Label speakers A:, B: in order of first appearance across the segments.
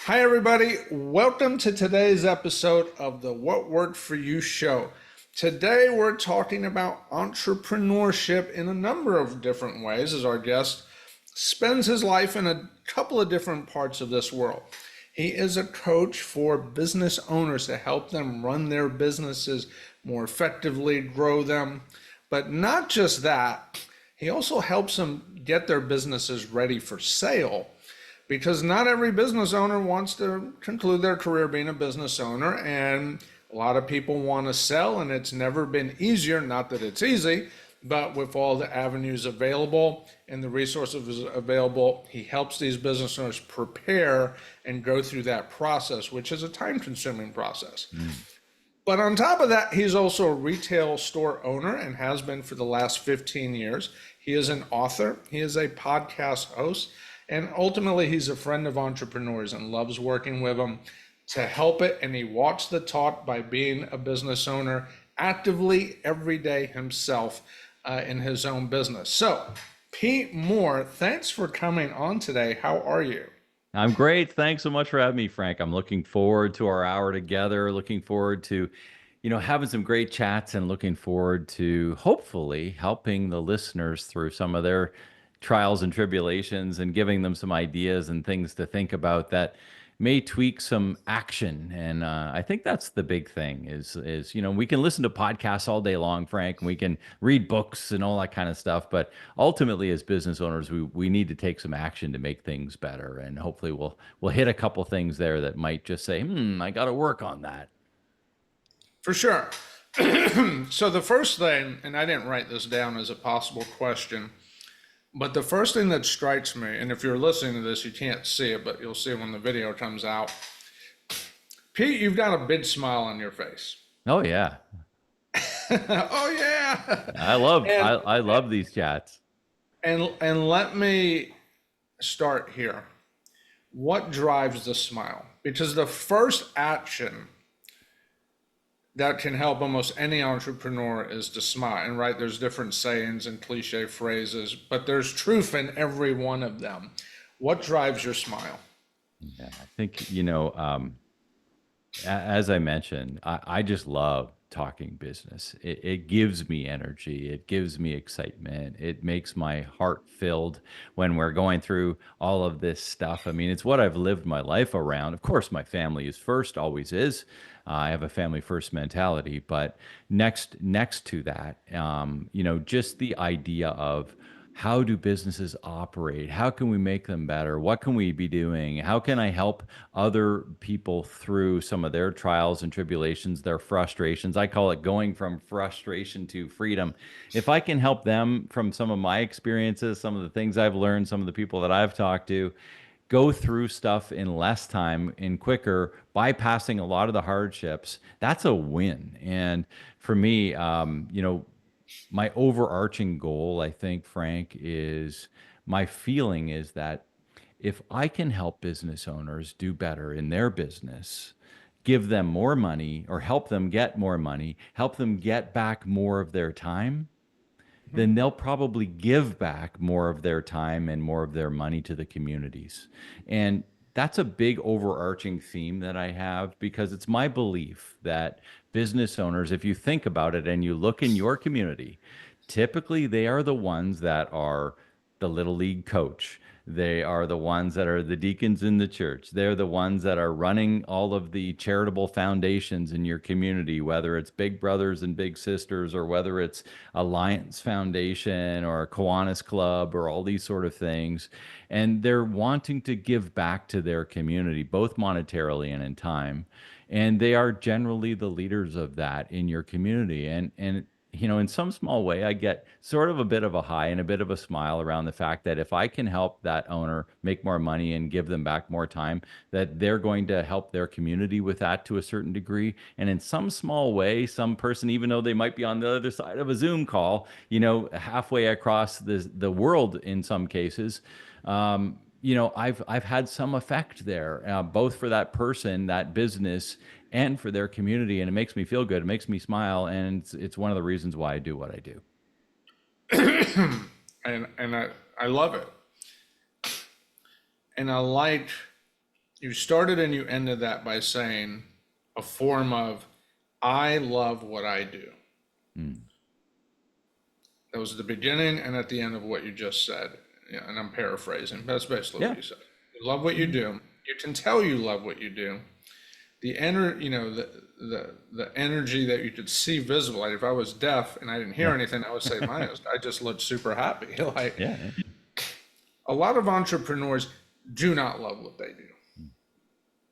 A: Hi, everybody. Welcome to today's episode of the What Worked For You show. Today, we're talking about entrepreneurship in a number of different ways, as our guest spends his life in a couple of different parts of this world. He is a coach for business owners to help them run their businesses more effectively, grow them. But not just that, he also helps them get their businesses ready for sale because not every business owner wants to conclude their career being a business owner, and a lot of people want to sell, and it's never been easier. Not that it's easy, but with all the avenues available and the resources available, he helps these business owners prepare and go through that process, which is a time-consuming process. But on top of that, he's also a retail store owner and has been for the last 15 years. He is an author, he is a podcast host, and ultimately he's a friend of entrepreneurs and loves working with them to help it. And he walks the talk by being a business owner actively every day himself in his own business. So, Pete Mohr, thanks for coming on today. How are you?
B: I'm great. Thanks so much for having me, Frank. I'm looking forward to our hour together, looking forward to, having some great chats and looking forward to hopefully helping the listeners through some of their trials and tribulations and giving them some ideas and things to think about that may tweak some action. And I think that's the big thing is we can listen to podcasts all day long, Frank, and we can read books and all that kind of stuff. But ultimately, as business owners, we need to take some action to make things better. And hopefully we'll hit a couple things there that might just say, I got to work on that.
A: For sure. So the first thing, and I didn't write this down as a possible question, but the first thing that strikes me, and if you're listening to this, you can't see it, but you'll see it when the video comes out. Pete, you've got a big smile on your face.
B: Oh yeah.
A: Oh yeah.
B: I love I,
A: And
B: I love these chats.
A: and let me start here. What drives the smile? Because the first action that can help almost any entrepreneur is to smile. And right, there's different sayings and cliche phrases, but there's truth in every one of them. What drives your smile?
B: Yeah, I think, as I mentioned, I just love talking business. It gives me energy. It gives me excitement. It makes my heart filled when we're going through all of this stuff. I mean, it's what I've lived my life around. Of course, my family is first, always is. I have a family first mentality, but next to that, just the idea of how do businesses operate? How can we make them better? What can we be doing? How can I help other people through some of their trials and tribulations, their frustrations? I call it going from frustration to freedom. If I can help them from some of my experiences, some of the things I've learned, some of the people that I've talked to, go through stuff in less time and quicker, bypassing a lot of the hardships, that's a win. And for me, my overarching goal, I think, Frank, is my feeling is that if I can help business owners do better in their business, give them more money or help them get more money, help them get back more of their time, then they'll probably give back more of their time and more of their money to the communities. And that's a big overarching theme that I have because it's my belief that business owners, if you think about it and you look in your community, typically they are the ones that are the little league coach. They are the ones that are the deacons in the church. They're the ones that are running all of the charitable foundations in your community, whether it's Big Brothers and Big Sisters, or whether it's Alliance Foundation or Kiwanis Club or all these sort of things. And they're wanting to give back to their community, both monetarily and in time. And they are generally the leaders of that in your community. And in some small way, I get sort of a bit of a high and a bit of a smile around the fact that if I can help that owner make more money and give them back more time, that they're going to help their community with that to a certain degree. And in some small way, some person, even though they might be on the other side of a Zoom call, halfway across the world in some cases, I've had some effect there, both for that person, that business, and for their community, and it makes me feel good. It makes me smile, and it's one of the reasons why I do what I do.
A: And I love it. And I like You started and you ended that by saying a form of, I love what I do.
B: Mm.
A: That was the beginning and at the end of what you just said. Yeah, and I'm paraphrasing. That's basically what
B: Yeah.
A: you said. You love what you
B: Mhm.
A: do. You can tell you love what you do. The energy that you could see visible. Like if I was deaf and I didn't hear
B: Yeah.
A: anything, I would say, "Man, I just looked super happy." Like
B: Yeah. Yeah.
A: a lot of entrepreneurs do not love what they do.
B: Mm.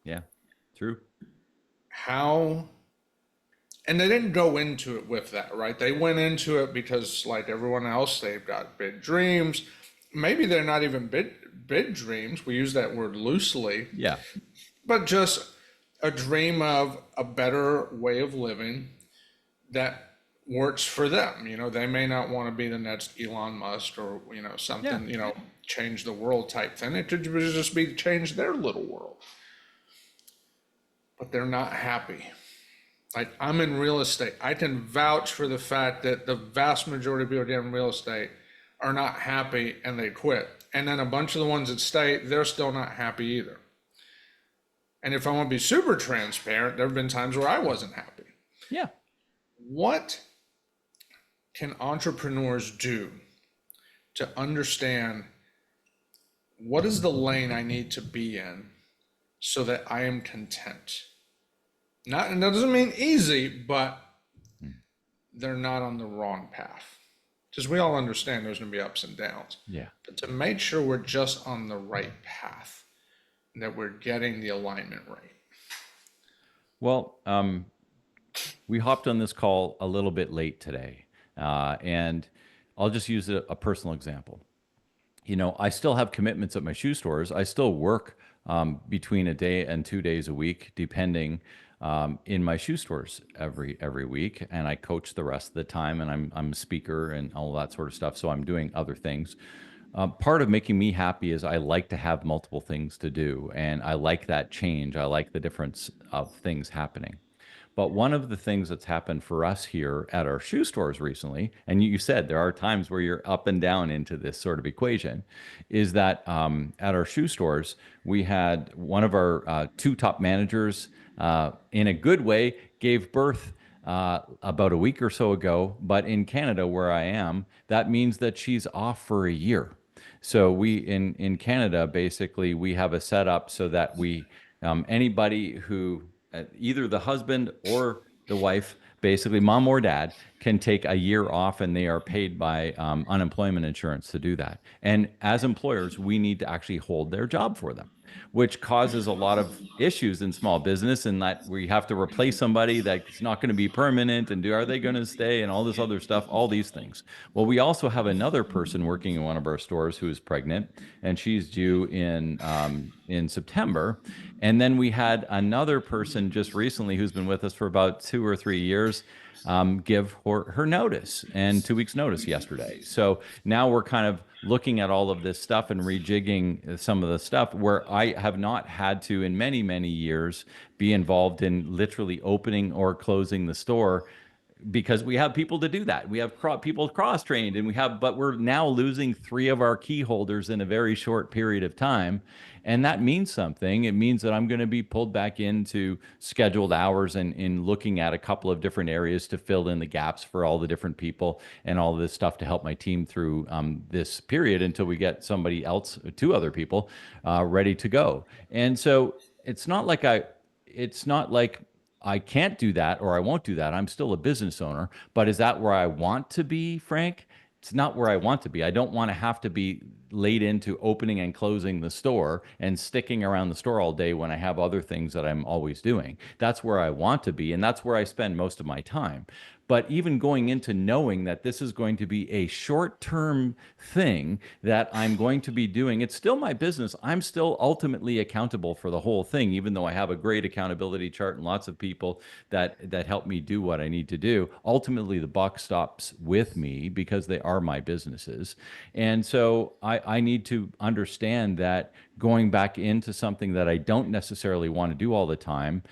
B: Yeah. True.
A: How And they didn't go into it with that, right? They went into it because, like everyone else, they've got big dreams. Maybe they're not even big dreams. We use that word loosely,
B: Yeah.
A: but just a dream of a better way of living that works for them. They may not want to be the next Elon Musk or,
B: Yeah.
A: something, change the world type thing. It could just be change their little world, but they're not happy. Like I'm in real estate. I can vouch for the fact that the vast majority of people get in real estate are not happy and they quit. And then a bunch of the ones that stay, they're still not happy either. And if I want to be super transparent, there have been times where I wasn't happy.
B: Yeah.
A: What can entrepreneurs do to understand what is the lane I need to be in so that I am content? Not, and that doesn't mean easy, but
B: Mm.
A: they're not on the wrong path. Because we all understand there's going to be ups and downs.
B: Yeah.
A: But to make sure we're just on the right path, and that we're getting the alignment right.
B: Well, we hopped on this call a little bit late today, and I'll just use a personal example. I still have commitments at my shoe stores. I still work between a day and 2 days a week, depending in my shoe stores every week, and I coach the rest of the time, and I'm a speaker and all that sort of stuff. So I'm doing other things. Part of making me happy is I like to have multiple things to do, and I like that change. I like the difference of things happening. But one of the things that's happened for us here at our shoe stores recently, and you said there are times where you're up and down into this sort of equation, is that at our shoe stores, we had one of our two top managers, in a good way, gave birth about a week or so ago. But in Canada, where I am, that means that she's off for a year. So we in Canada, basically, we have a setup so that we anybody who either the husband or the wife, basically mom or dad, can take a year off, and they are paid by unemployment insurance to do that. And as employers, we need to actually hold their job for them, which causes a lot of issues in small business, and that we have to replace somebody that's not going to be permanent, and are they going to stay, and all this other stuff, all these things. Well, we also have another person working in one of our stores who is pregnant, and she's due in September. And then we had another person just recently who's been with us for about 2 or 3 years give her notice, and 2 weeks notice yesterday. So now we're kind of looking at all of this stuff and rejigging some of the stuff where I have not had to in many, many years be involved in literally opening or closing the store, because we have people to do that. We have people cross trained, and but we're now losing three of our key holders in a very short period of time. And that means something. It means that I'm going to be pulled back into scheduled hours and in looking at a couple of different areas to fill in the gaps for all the different people and all this stuff to help my team through this period until we get somebody else, two other people, ready to go. And so it's not like I can't do that or I won't do that. I'm still a business owner, but is that where I want to be, Frank? It's not where I want to be. I don't want to have to be laid into opening and closing the store and sticking around the store all day when I have other things that I'm always doing. That's where I want to be, and that's where I spend most of my time. But even going into knowing that this is going to be a short term thing that I'm going to be doing, it's still my business. I'm still ultimately accountable for the whole thing, even though I have a great accountability chart and lots of people that help me do what I need to do. Ultimately, the buck stops with me because they are my businesses. And so I need to understand that going back into something that I don't necessarily want to do all the time,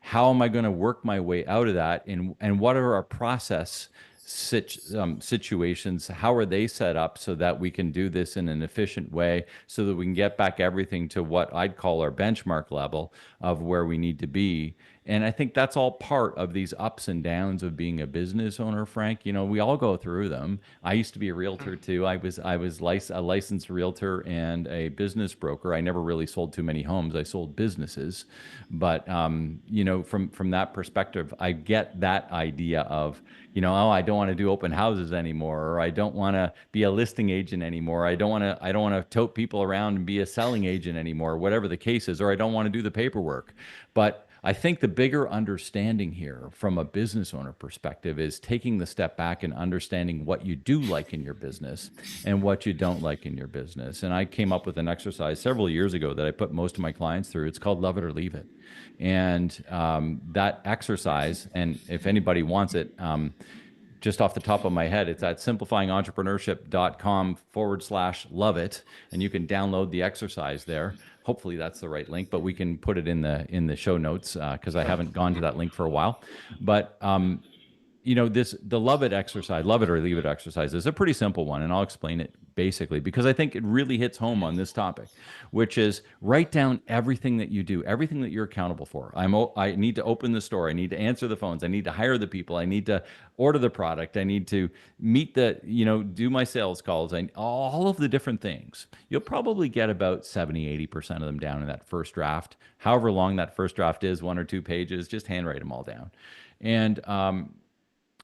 B: how am I going to work my way out of that? And what are our process situations, how are they set up so that we can do this in an efficient way so that we can get back everything to what I'd call our benchmark level of where we need to be. And I think that's all part of these ups and downs of being a business owner, Frank. You know, we all go through them. I used to be a realtor too. I was a licensed realtor and a business broker. I never really sold too many homes. I sold businesses, but you know, from that perspective, I get that idea of, you know, oh, I don't want to do open houses anymore, or I don't want to be a listing agent anymore. I don't want to tote people around and be a selling agent anymore, whatever the case is, or I don't want to do the paperwork. But I think the bigger understanding here from a business owner perspective is taking the step back and understanding what you do like in your business and what you don't like in your business. And I came up with an exercise several years ago that I put most of my clients through. It's called Love It or Leave It. And that exercise, and if anybody wants it, just off the top of my head, it's at simplifyingentrpreneurship.com/love it. And you can download the exercise there. Hopefully that's the right link, but we can put it in the show notes because I haven't gone to that link for a while. But you know, this the love it exercise, love it or leave it exercise is a pretty simple one, and I'll explain it basically because I think it really hits home on this topic, which is write down everything that you do, everything that you're accountable for. I need to open the store, I need to answer the phones, I need to hire the people, I need to order the product, I need to meet the, you know, do my sales calls, and all of the different things. You'll probably get about 70-80% of them down in that first draft. However long that first draft is, 1 or 2 pages, just handwrite them all down.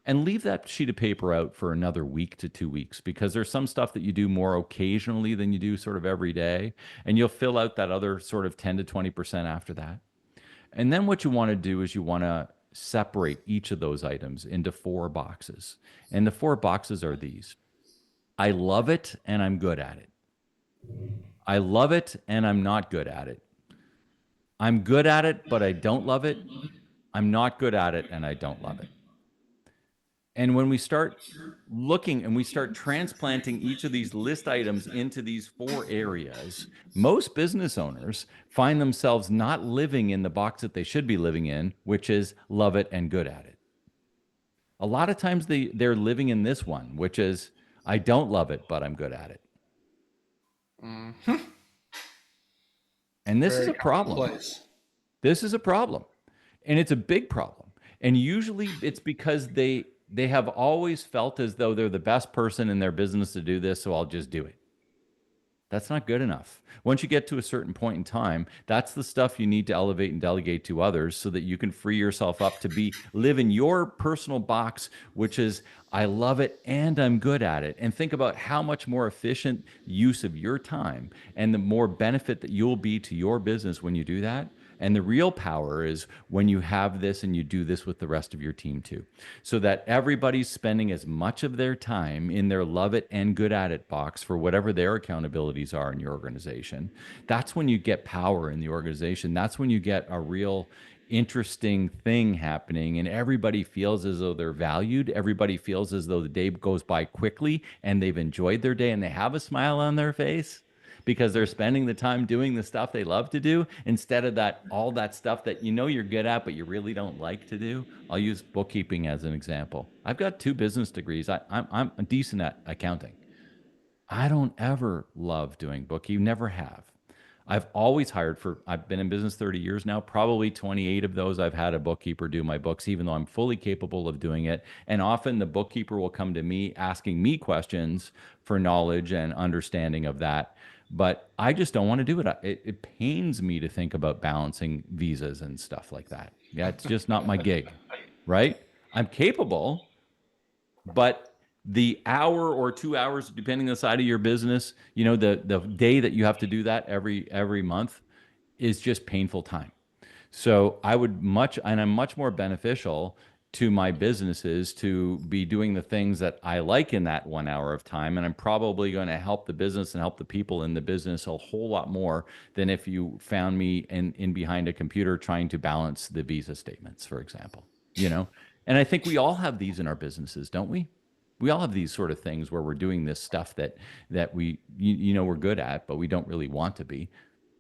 B: And leave that sheet of paper out for another week to 2 weeks because there's some stuff that you do more occasionally than you do sort of every day. And you'll fill out that other sort of 10 to 20% after that. And then what you want to do is you want to separate each of those items into 4 boxes. And the 4 boxes are these: I love it and I'm good at it. I love it and I'm not good at it. I'm good at it, but I don't love it. I'm not good at it and I don't love it. And when we start looking and we start transplanting each of these list items into these 4 areas, most business owners find themselves not living in the box that they should be living in, which is love it and good at it. A lot of times they're living in this one, which is I don't love it, but I'm good at it. And this is
A: Very
B: a problem.
A: commonplace.
B: This is a problem. And it's a big problem. And usually it's because they have always felt as though they're the best person in their business to do this, so I'll just do it. That's not good enough. Once you get to a certain point in time, that's the stuff you need to elevate and delegate to others so that you can free yourself up to be live in your personal box, which is I love it and I'm good at it. And think about how much more efficient use of your time and the more benefit that you'll be to your business when you do that. And the real power is when you have this and you do this with the rest of your team too, so that everybody's spending as much of their time in their love it and good at it box for whatever their accountabilities are in your organization. That's when you get power in the organization. That's when you get a real interesting thing happening and everybody feels as though they're valued. Everybody feels as though the day goes by quickly and they've enjoyed their day and they have a smile on their face because they're spending the time doing the stuff they love to do instead of that all that stuff that you know you're good at but you really don't like to do. I'll use bookkeeping as an example. I've got 2 business degrees. I'm decent at accounting. I don't ever love doing bookkeeping. Never have. I've always hired for, I've been in business 30 years now. Probably 28 of those I've had a bookkeeper do my books, even though I'm fully capable of doing it. And often the bookkeeper will come to me asking me questions for knowledge and understanding of that. But I just don't want to do it. It pains me to think about balancing visas and stuff like that. Yeah, it's just not my gig, right? I'm capable, but the hour or 2 hours, depending on the side of your business, you know, the day that you have to do that every month is just painful time. So I would much, and I'm much more beneficial to my businesses to be doing the things that I like in that 1 hour of time. And I'm probably going to help the business and help the people in the business a whole lot more than if you found me in behind a computer trying to balance the visa statements, for example, you know? And I think we all have these in our businesses, don't we? We all have these sort of things where we're doing this stuff that we you know we're good at, but we don't really want to be.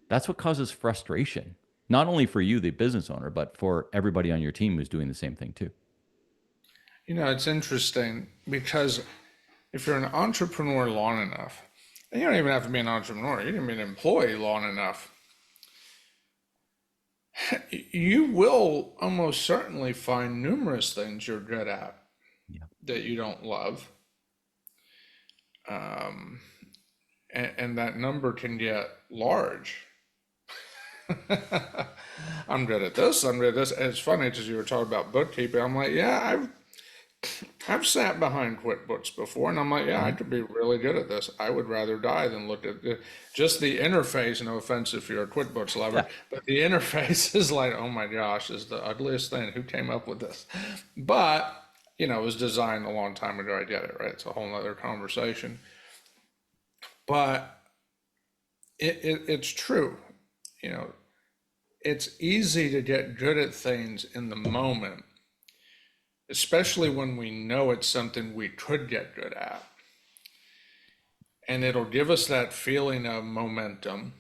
B: That's what causes frustration, not only for you, the business owner, but for everybody on your team who's doing the same thing too.
A: It's interesting because if you're an entrepreneur long enough, and you don't even have to be an entrepreneur, you can be an employee long enough, you will almost certainly find numerous things you're good at
B: Yeah.
A: that you don't love. Um, and that number can get large. I'm good at this. I'm good at this. And it's funny because you were talking about bookkeeping. I'm like, yeah, I've sat behind QuickBooks before, and I'm like, yeah, I
B: Mhm.
A: could be really good at this. I would rather die than look at just the interface. No offense if you're a QuickBooks lover,
B: Yeah.
A: but the interface is like, oh my gosh, is the ugliest thing. Who came up with this? But it was designed a long time ago. I get it, right? It's a whole other conversation. But it's true. You know, it's easy to get good at things in the moment, especially when we know it's something we could get good at. And it'll give us that feeling of momentum.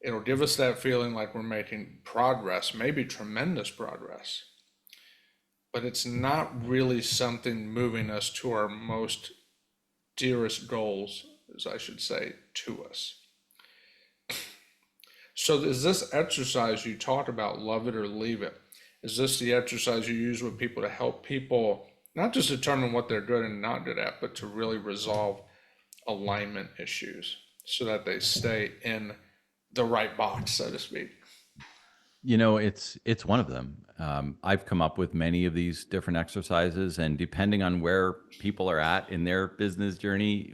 A: It'll give us that feeling like we're making progress, maybe tremendous progress. But it's not really something moving us to our most dearest goals, as I should say, to us. So is this exercise you talk about, love it or leave it? Is this the exercise you use with people to help people not just determine what they're good and not good at, but to really resolve alignment issues so that they stay in the right box, so to speak?
B: It's one of them. I've come up with many of these different exercises, and depending on where people are at in their business journey,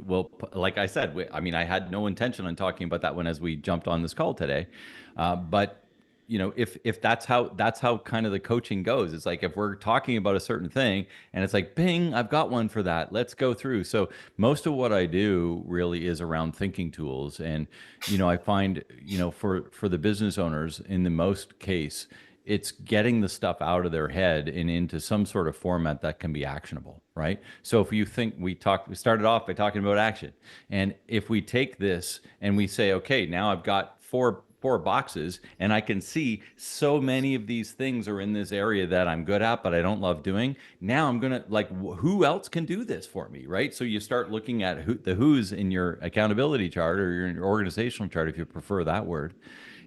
B: like I said, I mean, I had no intention on talking about that one as we jumped on this call today, but if that's how kind of the coaching goes. It's like if we're talking about a certain thing, and it's like, bing, I've got one for that. Let's go through. So most of what I do really is around thinking tools, and I find, for the business owners, in the most case, it's getting the stuff out of their head and into some sort of format that can be actionable, right? So if you think we started off by talking about action. And if we take this and we say, okay, now I've got four boxes and I can see so many of these things are in this area that I'm good at, but I don't love doing. Now I'm gonna, like, who else can do this for me, right? So you start looking at the who's in your accountability chart, or your organizational chart, if you prefer that word,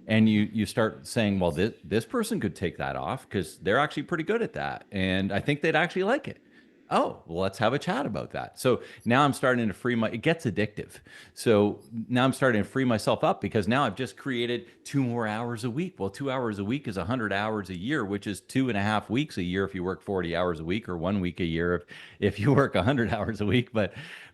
B: and you start saying, well, this person could take that off because they're actually pretty good at that, and I think they'd actually like it. Oh, well, let's have a chat about that. So now I'm starting to it gets addictive. So now I'm starting to free myself up because now I've just created 2 more hours a week. Well, 2 hours a week is 100 hours a year, which is 2.5 weeks a year if you work 40 hours a week, or 1 week a year if you work 100 hours a week.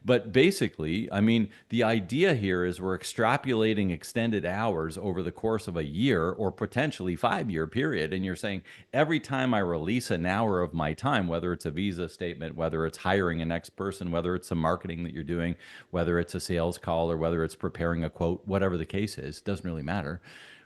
B: But basically, I mean, the idea here is we're extrapolating extended hours over the course of a year or potentially 5 year period. And you're saying every time I release an hour of my time, whether it's a visa statement, whether it's hiring a next person, whether it's some marketing that you're doing, whether it's a sales call, or whether it's preparing a quote, whatever the case is, doesn't really matter.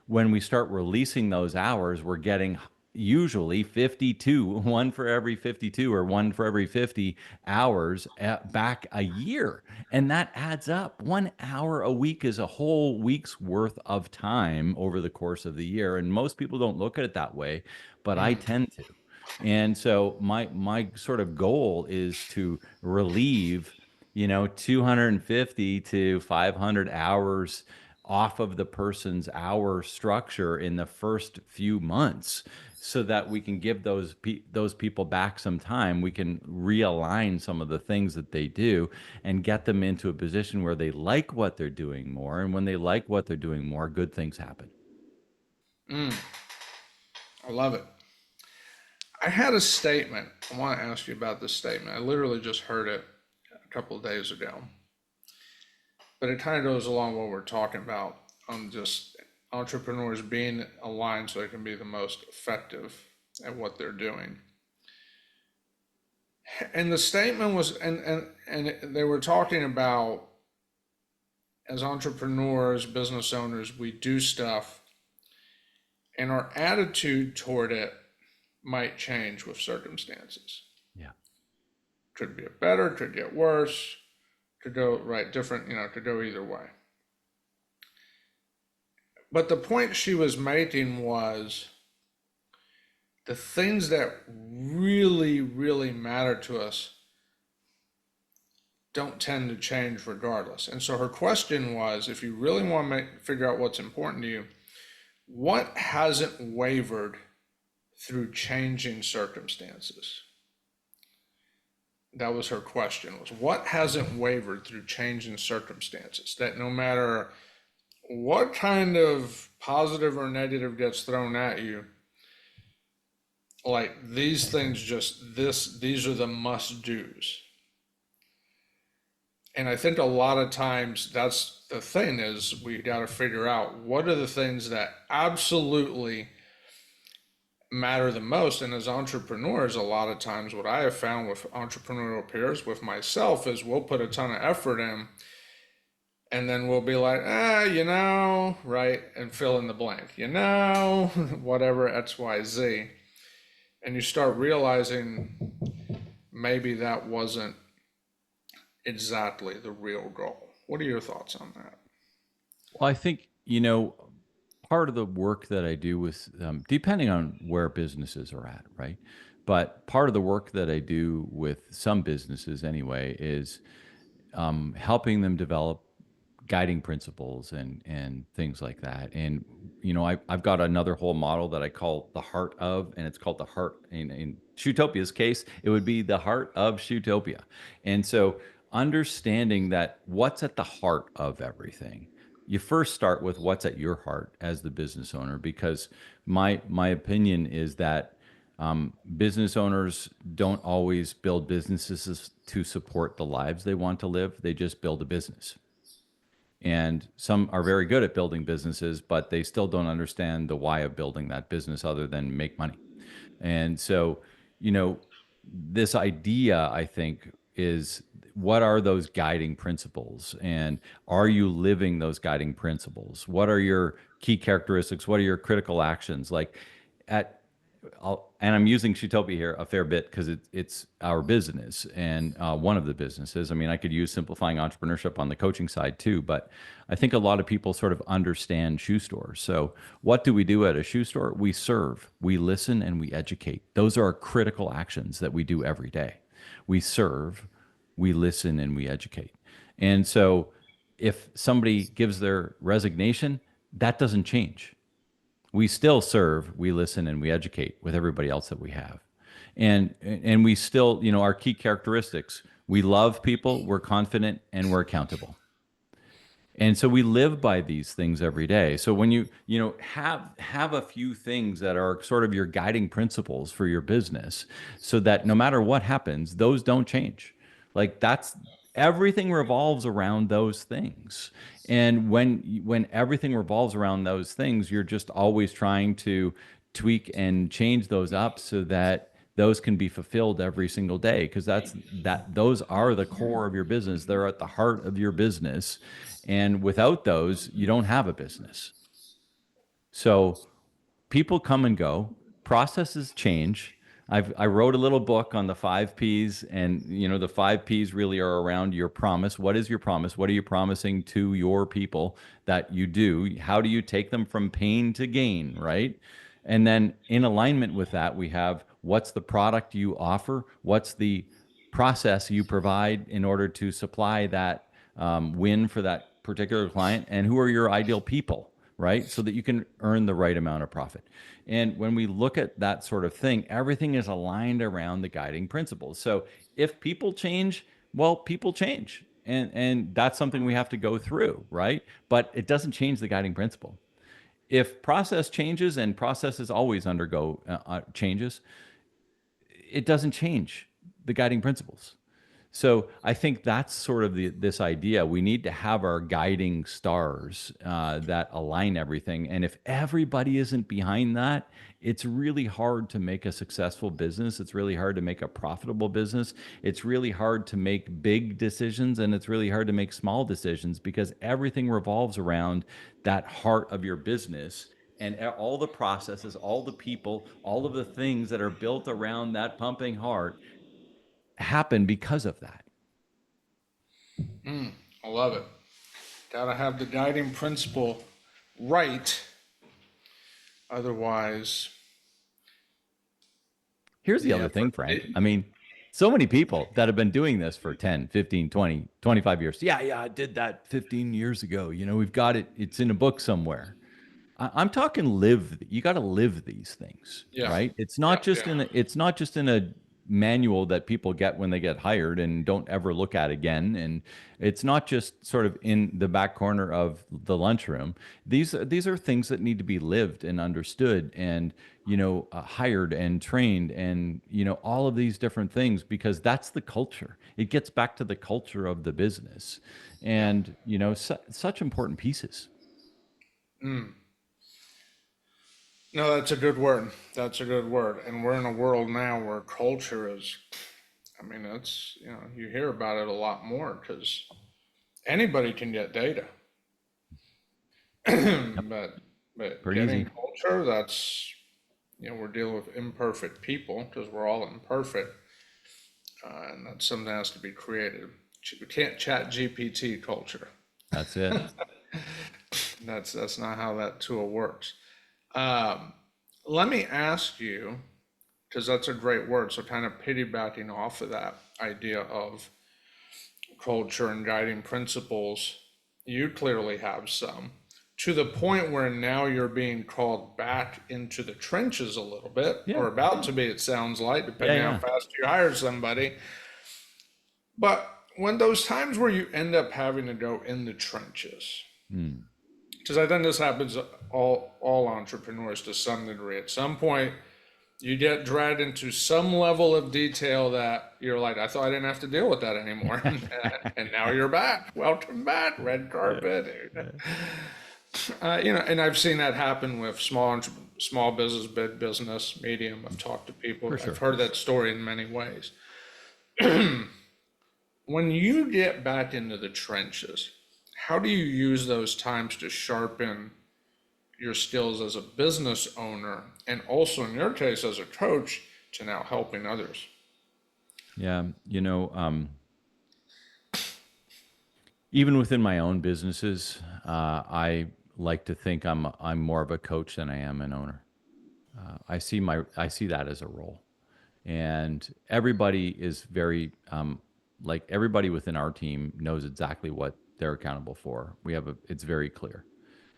B: When we start releasing those hours, we're getting usually 52, one for every 52 or one for every 50 hours back a year. And that adds up. 1 hour a week is a whole week's worth of time over the course of the year. And most people don't look at it that way, but I tend to. And so my sort of goal is to relieve 250 to 500 hours off of the person's hour structure in the first few months, so that we can give those people back some time. We can realign some of the things that they do and get them into a position where they like what they're doing more. And when they like what they're doing more, good things happen.
A: I love it. I had a statement. I want to ask you about this statement. I literally just heard it a couple of days ago, but it kind of goes along what we're talking about on just entrepreneurs being aligned so they can be the most effective at what they're doing. And the statement was, and they were talking about, as entrepreneurs, business owners, we do stuff, and our attitude toward it might change with circumstances.
B: Yeah.
A: Could get better, could get worse, could go right, different, could go either way. But the point she was making was the things that really, really matter to us don't tend to change regardless. And so her question was, if you really want to figure out what's important to you, what hasn't wavered through changing circumstances? That was her question, was what hasn't wavered through changing circumstances? That no matter what kind of positive or negative gets thrown at you, like these things just these are the must do's. And I think a lot of times that's the thing, is we got to figure out what are the things that absolutely matter the most. And as entrepreneurs, a lot of times what I have found with entrepreneurial peers, with myself, is we'll put a ton of effort in and then we'll be like, right, and fill in the blank, whatever, XYZ. And you start realizing maybe that wasn't exactly the real goal. What are your thoughts on that?
B: Well, I think, part of the work that I do with, depending on where businesses are at, right? But part of the work that I do with some businesses anyway is helping them develop guiding principles and things like that. And I've got another whole model that I call the heart of, and it's called the heart. In Shootopia's case, it would be the heart of Shootopia. And so, understanding that what's at the heart of everything, you first start with what's at your heart as the business owner, because my opinion is that business owners don't always build businesses to support the lives they want to live. They just build a business. And some are very good at building businesses, but they still don't understand the why of building that business other than make money. And so, you know, this idea, I think, is what are those guiding principles? And are you living those guiding principles? What are your key characteristics? What are your critical actions? Like at and I'm using Shootopia here a fair bit because it's our business and one of the businesses. I mean, I could use simplifying entrepreneurship on the coaching side too, but I think a lot of people sort of understand shoe stores. So, what do we do at a shoe store? We serve, we listen, and we educate. Those are our critical actions that we do every day. We serve, we listen, and we educate. And so, if somebody gives their resignation, that doesn't change. We still serve, we listen, and we educate with everybody else that we have. And we still, our key characteristics, we love people, we're confident, and we're accountable. And so we live by these things every day. So when you have a few things that are sort of your guiding principles for your business, so that no matter what happens, those don't change. Like that's everything revolves around those things. And when everything revolves around those things, you're just always trying to tweak and change those up so that those can be fulfilled every single day, because those are the core of your business. They're at the heart of your business, and without those you don't have a business. So people come and go, processes change. I wrote a little book on the 5 P's, and the 5 P's really are around your promise. What is your promise? What are you promising to your people that you do? How do you take them from pain to gain, right? And then in alignment with that, we have what's the product you offer? What's the process you provide in order to supply that win for that particular client? And who are your ideal people? Right? So that you can earn the right amount of profit. And when we look at that sort of thing, everything is aligned around the guiding principles. So if people change, well, people change. And that's something we have to go through, right? But it doesn't change the guiding principle. If process changes, and processes always undergo changes, it doesn't change the guiding principles. So I think that's sort of this idea. We need to have our guiding stars that align everything. And if everybody isn't behind that, it's really hard to make a successful business. It's really hard to make a profitable business. It's really hard to make big decisions, and it's really hard to make small decisions, because everything revolves around that heart of your business. And all the processes, all the people, all of the things that are built around that pumping heart happen because of that.
A: I love it. Gotta have the guiding principle right. Otherwise,
B: Here's the
A: the
B: other thing,
A: effort.
B: Frank. I mean, so many people that have been doing this for 10, 15, 20, 25 years. Yeah, yeah, I did that 15 years ago. We've got it. It's in a book somewhere. I'm talking live. You got to live these things,
A: Yeah,
B: right?
A: yeah, yeah,
B: It's not just in a manual that people get when they get hired and don't ever look at again. And it's not just sort of in the back corner of the lunchroom. These are things that need to be lived and understood and hired and trained and all of these different things because that's the culture. It gets back to the culture of the business,
A: yeah.
B: and such important pieces.
A: Mm. No, that's a good word. That's a good word. And we're in a world now where culture is, I mean, it's, you hear about it a lot more because anybody can get data.
B: Yep,
A: But
B: pretty
A: getting
B: easy.
A: culture, that's, we're dealing with imperfect people because we're all imperfect. And that's something that has to be created. We can't chat GPT culture.
B: That's it.
A: That's not how that tool works. Um, Let me ask you, because that's a great word. So kind of piggybacking off of that idea of culture and guiding principles, you clearly have some. To the point where now you're being called back into the trenches a little bit,
B: Yeah.
A: or about to be, it sounds like,
B: Yeah,
A: depending on how
B: yeah.
A: fast you hire somebody. But when those times where you end up having to go in the trenches,
B: Hmm.
A: because I think this happens all entrepreneurs to some degree. At some point, you get dragged into some level of detail that you're like, I thought I didn't have to deal with that anymore, and now you're back. Welcome back, red
B: Yeah.
A: carpet.
B: Yeah.
A: And I've seen that happen with small business, big business, medium. I've talked to people.
B: For
A: I've
B: sure.
A: heard that story in many ways. When you get back into the trenches, how do you use those times to sharpen your skills as a business owner and also in your case as a coach to now helping others?
B: Yeah. Even within my own businesses, I like to think I'm more of a coach than I am an owner. I see that as a role, and everybody is very like everybody within our team knows exactly what they're accountable for. It's very clear,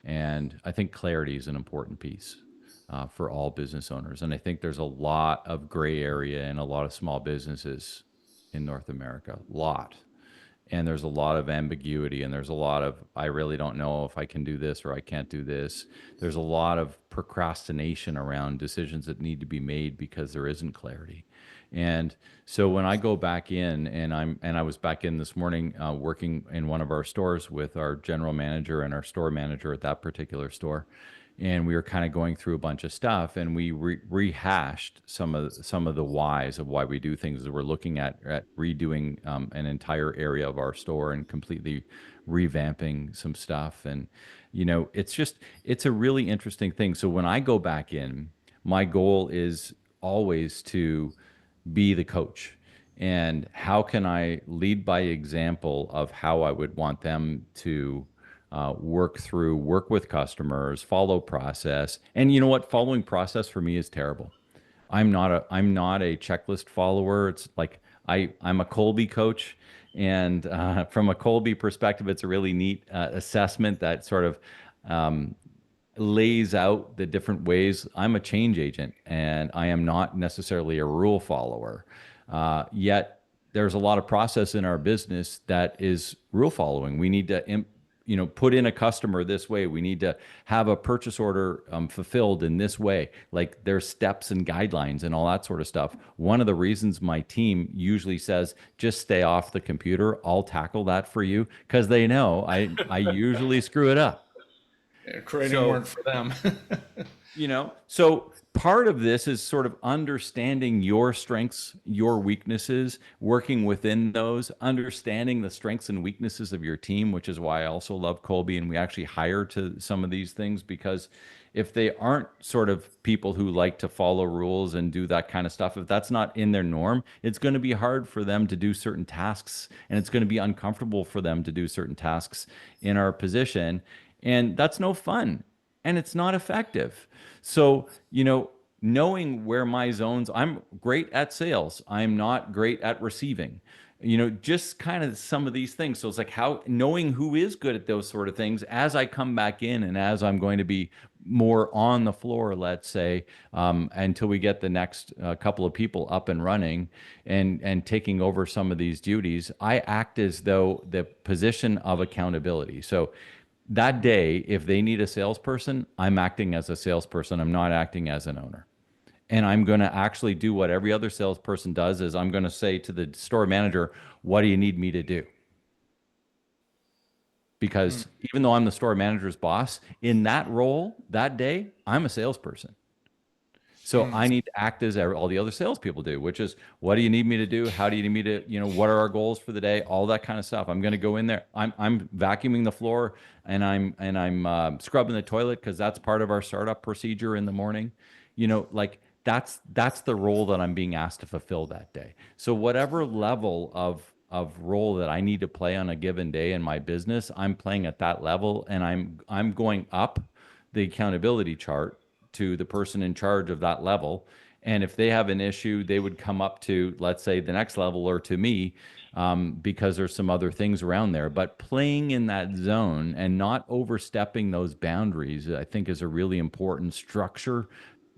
B: and I think clarity is an important piece for all business owners. And I think there's a lot of gray area in a lot of small businesses in North America. Lot. And there's a lot of ambiguity, and there's a lot of I really don't know if I can do this or I can't do this. There's a lot of procrastination around decisions that need to be made because there isn't clarity. And so when I go back in, and I was back in this morning working in one of our stores with our general manager and our store manager at that particular store, and we were kind of going through a bunch of stuff, and we rehashed some of the whys of why we do things. We're looking at redoing an entire area of our store and completely revamping some stuff. And it's a really interesting thing. So when I go back in, my goal is always to be the coach. And how can I lead by example of how I would want them to work with customers, follow process. And you know what? Following process for me is terrible. I'm not a checklist follower. It's like I'm a Colby coach, and from a Colby perspective, it's a really neat assessment that sort of lays out the different ways. I'm a change agent, and I am not necessarily a rule follower. Yet there's a lot of process in our business that is rule following. We need to put in a customer this way. We need to have a purchase order fulfilled in this way. Like there's steps and guidelines and all that sort of stuff. One of the reasons my team usually says, just stay off the computer, I'll tackle that for you, because they know I usually screw it up.
A: Yeah, creating
B: So
A: work for them.
B: so part of this is sort of understanding your strengths, your weaknesses, working within those, understanding the strengths and weaknesses of your team, which is why I also love Colby, and we actually hire to some of these things because if they aren't sort of people who like to follow rules and do that kind of stuff, if that's not in their norm, it's going to be hard for them to do certain tasks, and it's going to be uncomfortable for them to do certain tasks in our position, and that's no fun, and it's not effective. So, knowing where my zones, I'm great at sales. I'm not great at receiving. Just kind of some of these things. So it's like how knowing who is good at those sort of things as I come back in and as I'm going to be more on the floor, let's say, until we get the next couple of people up and running and taking over some of these duties, I act as though the position of accountability. So that day, if they need a salesperson, I'm acting as a salesperson. I'm not acting as an owner. And I'm going to actually do what every other salesperson does is I'm going to say to the store manager, what do you need me to do?
A: Mm,
B: Because even though I'm the store manager's boss, in that role that day, I'm a salesperson. So
A: mm,
B: I need to act as all the other salespeople do, which is what do you need me to do? How do you need me to, what are our goals for the day? All that kind of stuff. I'm going to go in there. I'm vacuuming the floor and I'm scrubbing the toilet because that's part of our startup procedure in the morning. Like that's the role that I'm being asked to fulfill that day. So whatever level of role that I need to play on a given day in my business, I'm playing at that level and I'm going up the accountability chart to the person in charge of that level. And if they have an issue, they would come up to, let's say, the next level or to me because there's some other things around there. But playing in that zone and not overstepping those boundaries, I think, is a really important structure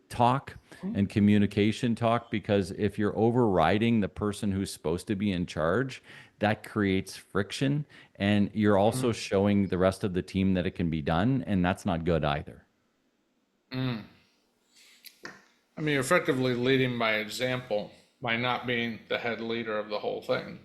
B: talk
A: mm,
B: and communication talk because if you're overriding the person who's supposed to be in charge, that creates friction. And you're also
A: mm,
B: showing the rest of the team that it can be done. And that's not good either.
A: mm. I mean, you're effectively leading by example by not being the head leader of the whole thing,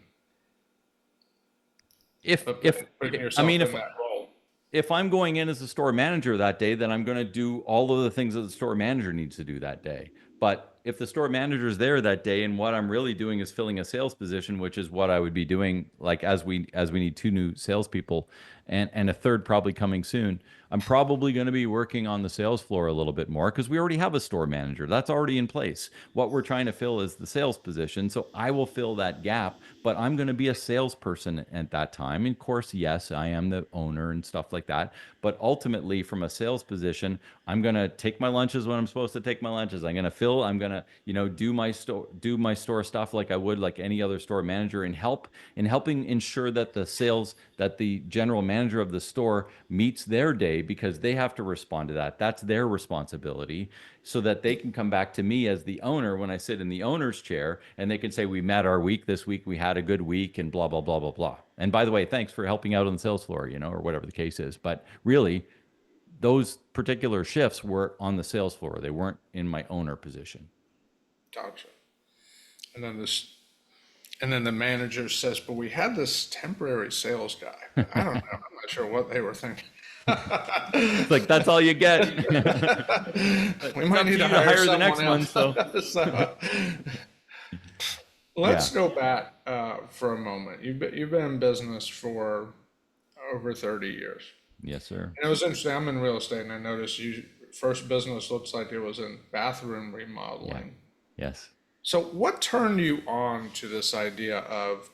B: if
A: but
B: if
A: putting
B: I
A: yourself
B: mean
A: in that role.
B: if I'm going in as a store manager that day, then I'm going to do all of the things that the store manager needs to do that day. But if the store manager is there that day and what I'm really doing is filling a sales position, which is what I would be doing, like as we need two new salespeople and a third probably coming soon, I'm probably going to be working on the sales floor a little bit more because we already have a store manager. That's already in place. What we're trying to fill is the sales position. So I will fill that gap, but I'm going to be a salesperson at that time. And of course, yes, I am the owner and stuff like that. But ultimately, from a sales position, I'm going to take my lunches when I'm supposed to take my lunches. I'm going to, do my store stuff like I would like any other store manager and helping ensure that the general manager of the store meets their day because they have to respond to that. That's their responsibility so that they can come back to me as the owner when I sit in the owner's chair and they can say, we met our week this week, we had a good week, and blah, blah, blah, blah, blah. And by the way, thanks for helping out on the sales floor, or whatever the case is. But really, those particular shifts were on the sales floor. They weren't in my owner position.
A: Gotcha. And then this, and then the manager says, "But we had this temporary sales guy, but I don't know. I'm not sure what they were thinking.
B: It's like, that's all you get.
A: We
B: It's
A: might
B: up
A: need
B: to
A: to
B: you to
A: hire
B: hire the
A: someone
B: next one.
A: else."
B: So,
A: So let's
B: yeah.
A: go back for a moment. You've been in business for over 30 years.
B: Yes, sir.
A: And it was interesting. I'm in real estate, and I noticed you first business looks like it was in bathroom
B: Yeah.
A: remodeling.
B: Yes.
A: So, what turned you on to this idea of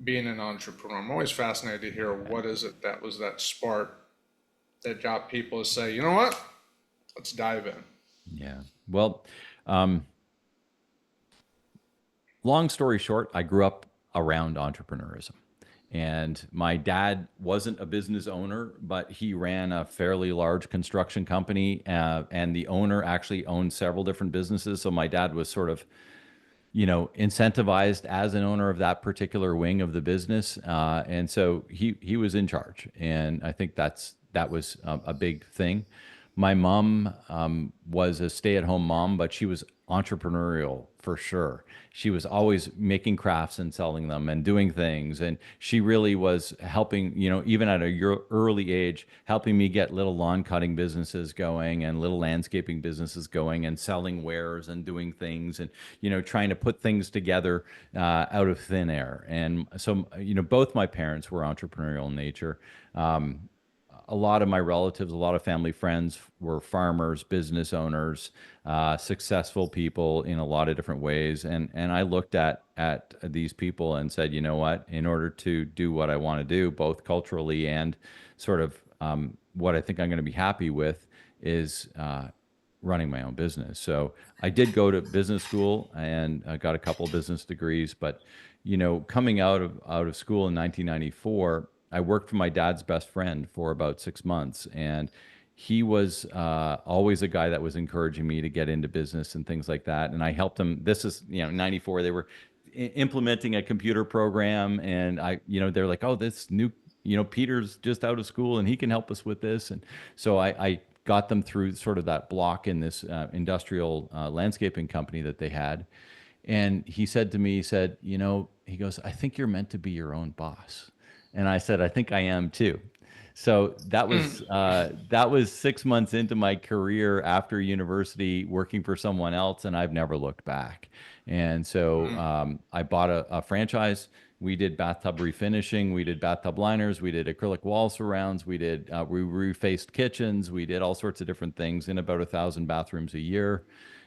A: being an entrepreneur? I'm always fascinated to hear what is it that was that spark that got people to say, you know what, let's dive in.
B: Yeah. Well, um, long story short, I grew up around entrepreneurism. And my dad wasn't a business owner, but he ran a fairly large construction company. And the owner actually owned several different businesses. So my dad was sort of incentivized as an owner of that particular wing of the business, and so he was in charge, and I think that was a big thing. My mom was a stay-at-home mom, but she was entrepreneurial for sure. She was always making crafts and selling them and doing things, and she really was helping, even at a early age, helping me get little lawn cutting businesses going and little landscaping businesses going and selling wares and doing things and trying to put things together out of thin air. And so, both my parents were entrepreneurial in nature. A lot of my relatives, a lot of family friends were farmers, business owners, successful people in a lot of different ways. And I looked at these people and said, you know what? In order to do what I want to do, both culturally and sort of what I think I'm going to be happy with, is running my own business. So I did go to business school and I got a couple of business degrees, but coming out of school in 1994, I worked for my dad's best friend for about 6 months, and he was always a guy that was encouraging me to get into business and things like that. And I helped him. This is, 94. They were implementing a computer program, and they're like, oh, this new, Peter's just out of school and he can help us with this. And so I got them through sort of that block in this industrial landscaping company that they had. And he said to me, he said, he goes, I think you're meant to be your own boss. And I said, I think I am too. So that was 6 months into my career after university, working for someone else, and I've never looked back. And so I bought a franchise. We did bathtub refinishing, we did bathtub liners, we did acrylic wall surrounds, we refaced kitchens, we did all sorts of different things in about 1,000 bathrooms a year,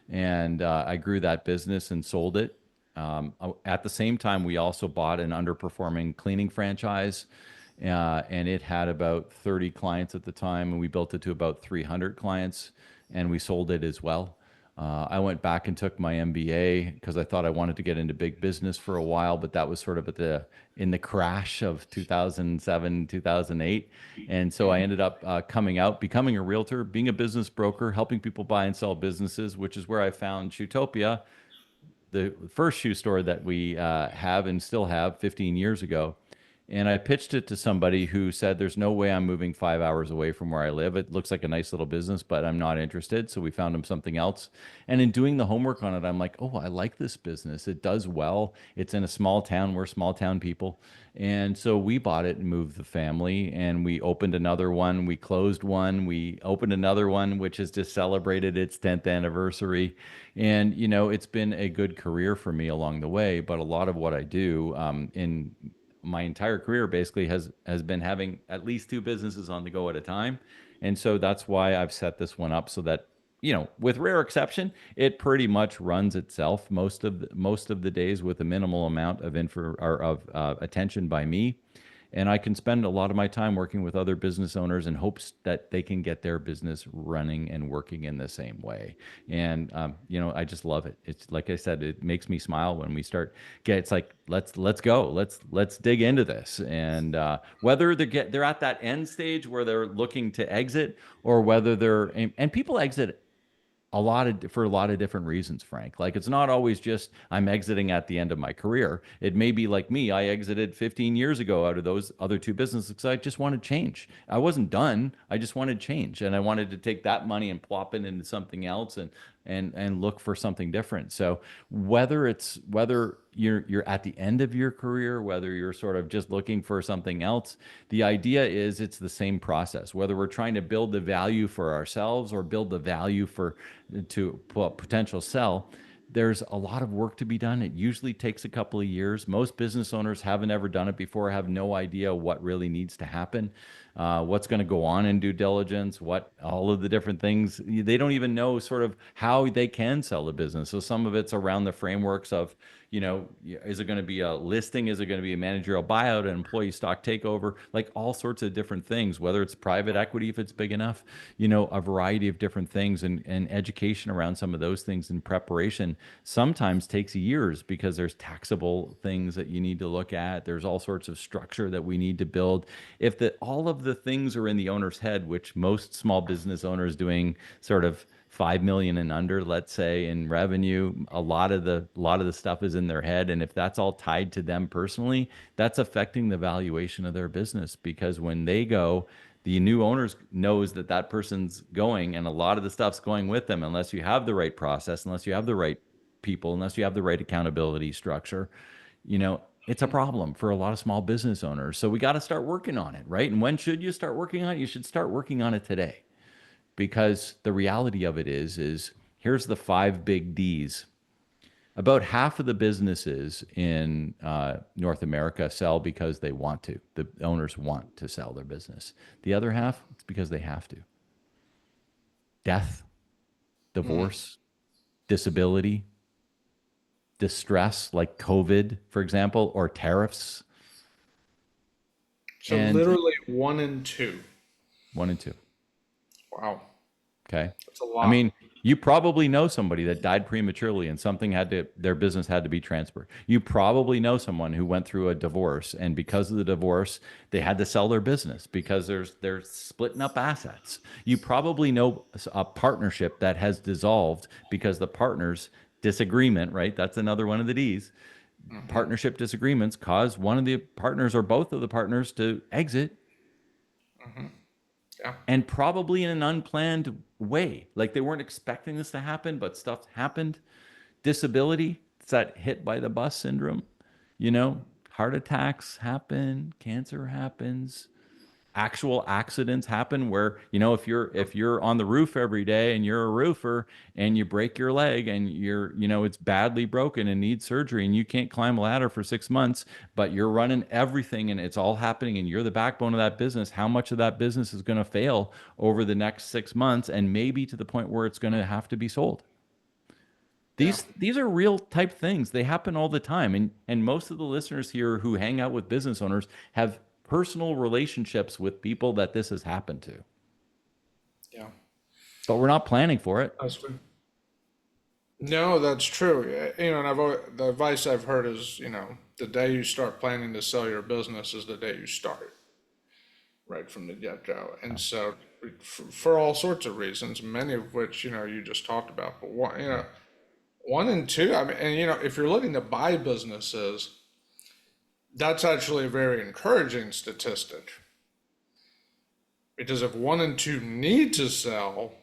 B: and I grew that business and sold it. At the same time, we also bought an underperforming cleaning franchise, and it had about 30 clients at the time, and we built it to about 300 clients, and we sold it as well. I went back and took my MBA because I thought I wanted to get into big business for a while, but that was sort of in the crash of 2007, 2008. And so I ended up coming out, becoming a realtor, being a business broker, helping people buy and sell businesses, which is where I found Shoetopia, the first shoe store that we have and still have 15 years ago. And I pitched it to somebody who said, there's no way I'm moving 5 hours away from where I live. It looks like a nice little business, but I'm not interested. So we found him something else. And in doing the homework on it, I'm like, oh, I like this business. It does well. It's in a small town. We're small town people. And so we bought it and moved the family, and we opened another one. We closed one. We opened another one, which has just celebrated its 10th anniversary. And, it's been a good career for me along the way. But a lot of what I do in my entire career basically has been having at least two businesses on the go at a time. And so that's why I've set this one up so that, with rare exception, it pretty much runs itself most of the days with a minimal amount of info or of attention by me. And I can spend a lot of my time working with other business owners in hopes that they can get their business running and working in the same way. And I just love it. It's like I said, it makes me smile when we start get. It's like let's go, let's dig into this. And whether they're at that end stage where they're looking to exit, or whether and people exit for a lot of different reasons, Frank. Like, it's not always just I'm exiting at the end of my career. It may be like me. I exited 15 years ago out of those other two businesses because I just wanted change. I wasn't done. I just wanted change, and I wanted to take that money and plop it into something else, and look for something different. So whether you're at the end of your career, whether you're sort of just looking for something else, the idea is it's the same process. Whether we're trying to build the value for ourselves or build the value to potential sell, there's a lot of work to be done. It usually takes a couple of years. Most business owners haven't ever done it before, have no idea what really needs to happen, what's going to go on in due diligence, what all of the different things. They don't even know sort of how they can sell the business. So some of it's around the frameworks of, is it going to be a listing? Is it going to be a managerial buyout, an employee stock takeover? Like all sorts of different things, whether it's private equity, if it's big enough, a variety of different things, and education around some of those things in preparation sometimes takes years because there's taxable things that you need to look at. There's all sorts of structure that we need to build. If all of the things are in the owner's head, which most small business owners doing sort of 5 million and under, let's say, in revenue, a lot of the stuff is in their head. And if that's all tied to them personally, that's affecting the valuation of their business, because when they go, the new owners knows that that person's going, and a lot of the stuff's going with them. Unless you have the right process, unless you have the right people, unless you have the right accountability structure, it's a problem for a lot of small business owners. So we got to start working on it, right? And when should you start working on it? You should start working on it today, because the reality of it is here's the five big D's. About half of the businesses in North America sell because they want to. The owners want to sell their business. The other half, it's because they have to. Death, divorce, disability, distress like COVID, for example, or tariffs,
A: So
B: and
A: literally one and two.
B: one and two.
A: Wow,
B: Okay.
A: that's a
B: I mean,
A: lot.
B: You probably know somebody that died prematurely and something had to, their business had to be transferred. You probably know someone who went through a divorce and because of the divorce, they had to sell their business because they're splitting up assets. You probably know a partnership that has dissolved because the partners disagreement, right? That's another one of the D's.
A: Hmm.
B: Partnership disagreements cause one of the partners or both of the partners to exit
A: Hmm. Yeah.
B: and probably in an unplanned way. Like they weren't expecting this to happen, but stuff happened. Disability, it's that hit by the bus syndrome. You know, heart attacks happen, cancer happens, actual accidents happen where, if you're on the roof every day and you're a roofer and you break your leg and it's badly broken and needs surgery and you can't climb a ladder for 6 months, but you're running everything and it's all happening and you're the backbone of that business, how much of that business is going to fail over the next 6 months and maybe to the point where it's going to have to be sold?
A: Yeah.
B: These are real type things. They happen all the time. And most of the listeners here who hang out with business owners have personal relationships with people that this has happened to.
A: Yeah.
B: But we're not planning for it.
A: That's true. No, that's true. And the advice I've heard is, the day you start planning to sell your business is the day you start, right from the get-go. And so, for all sorts of reasons, many of which, you just talked about, but one and two, I mean, and if you're looking to buy businesses, that's actually a very encouraging statistic because if one and two need to sell,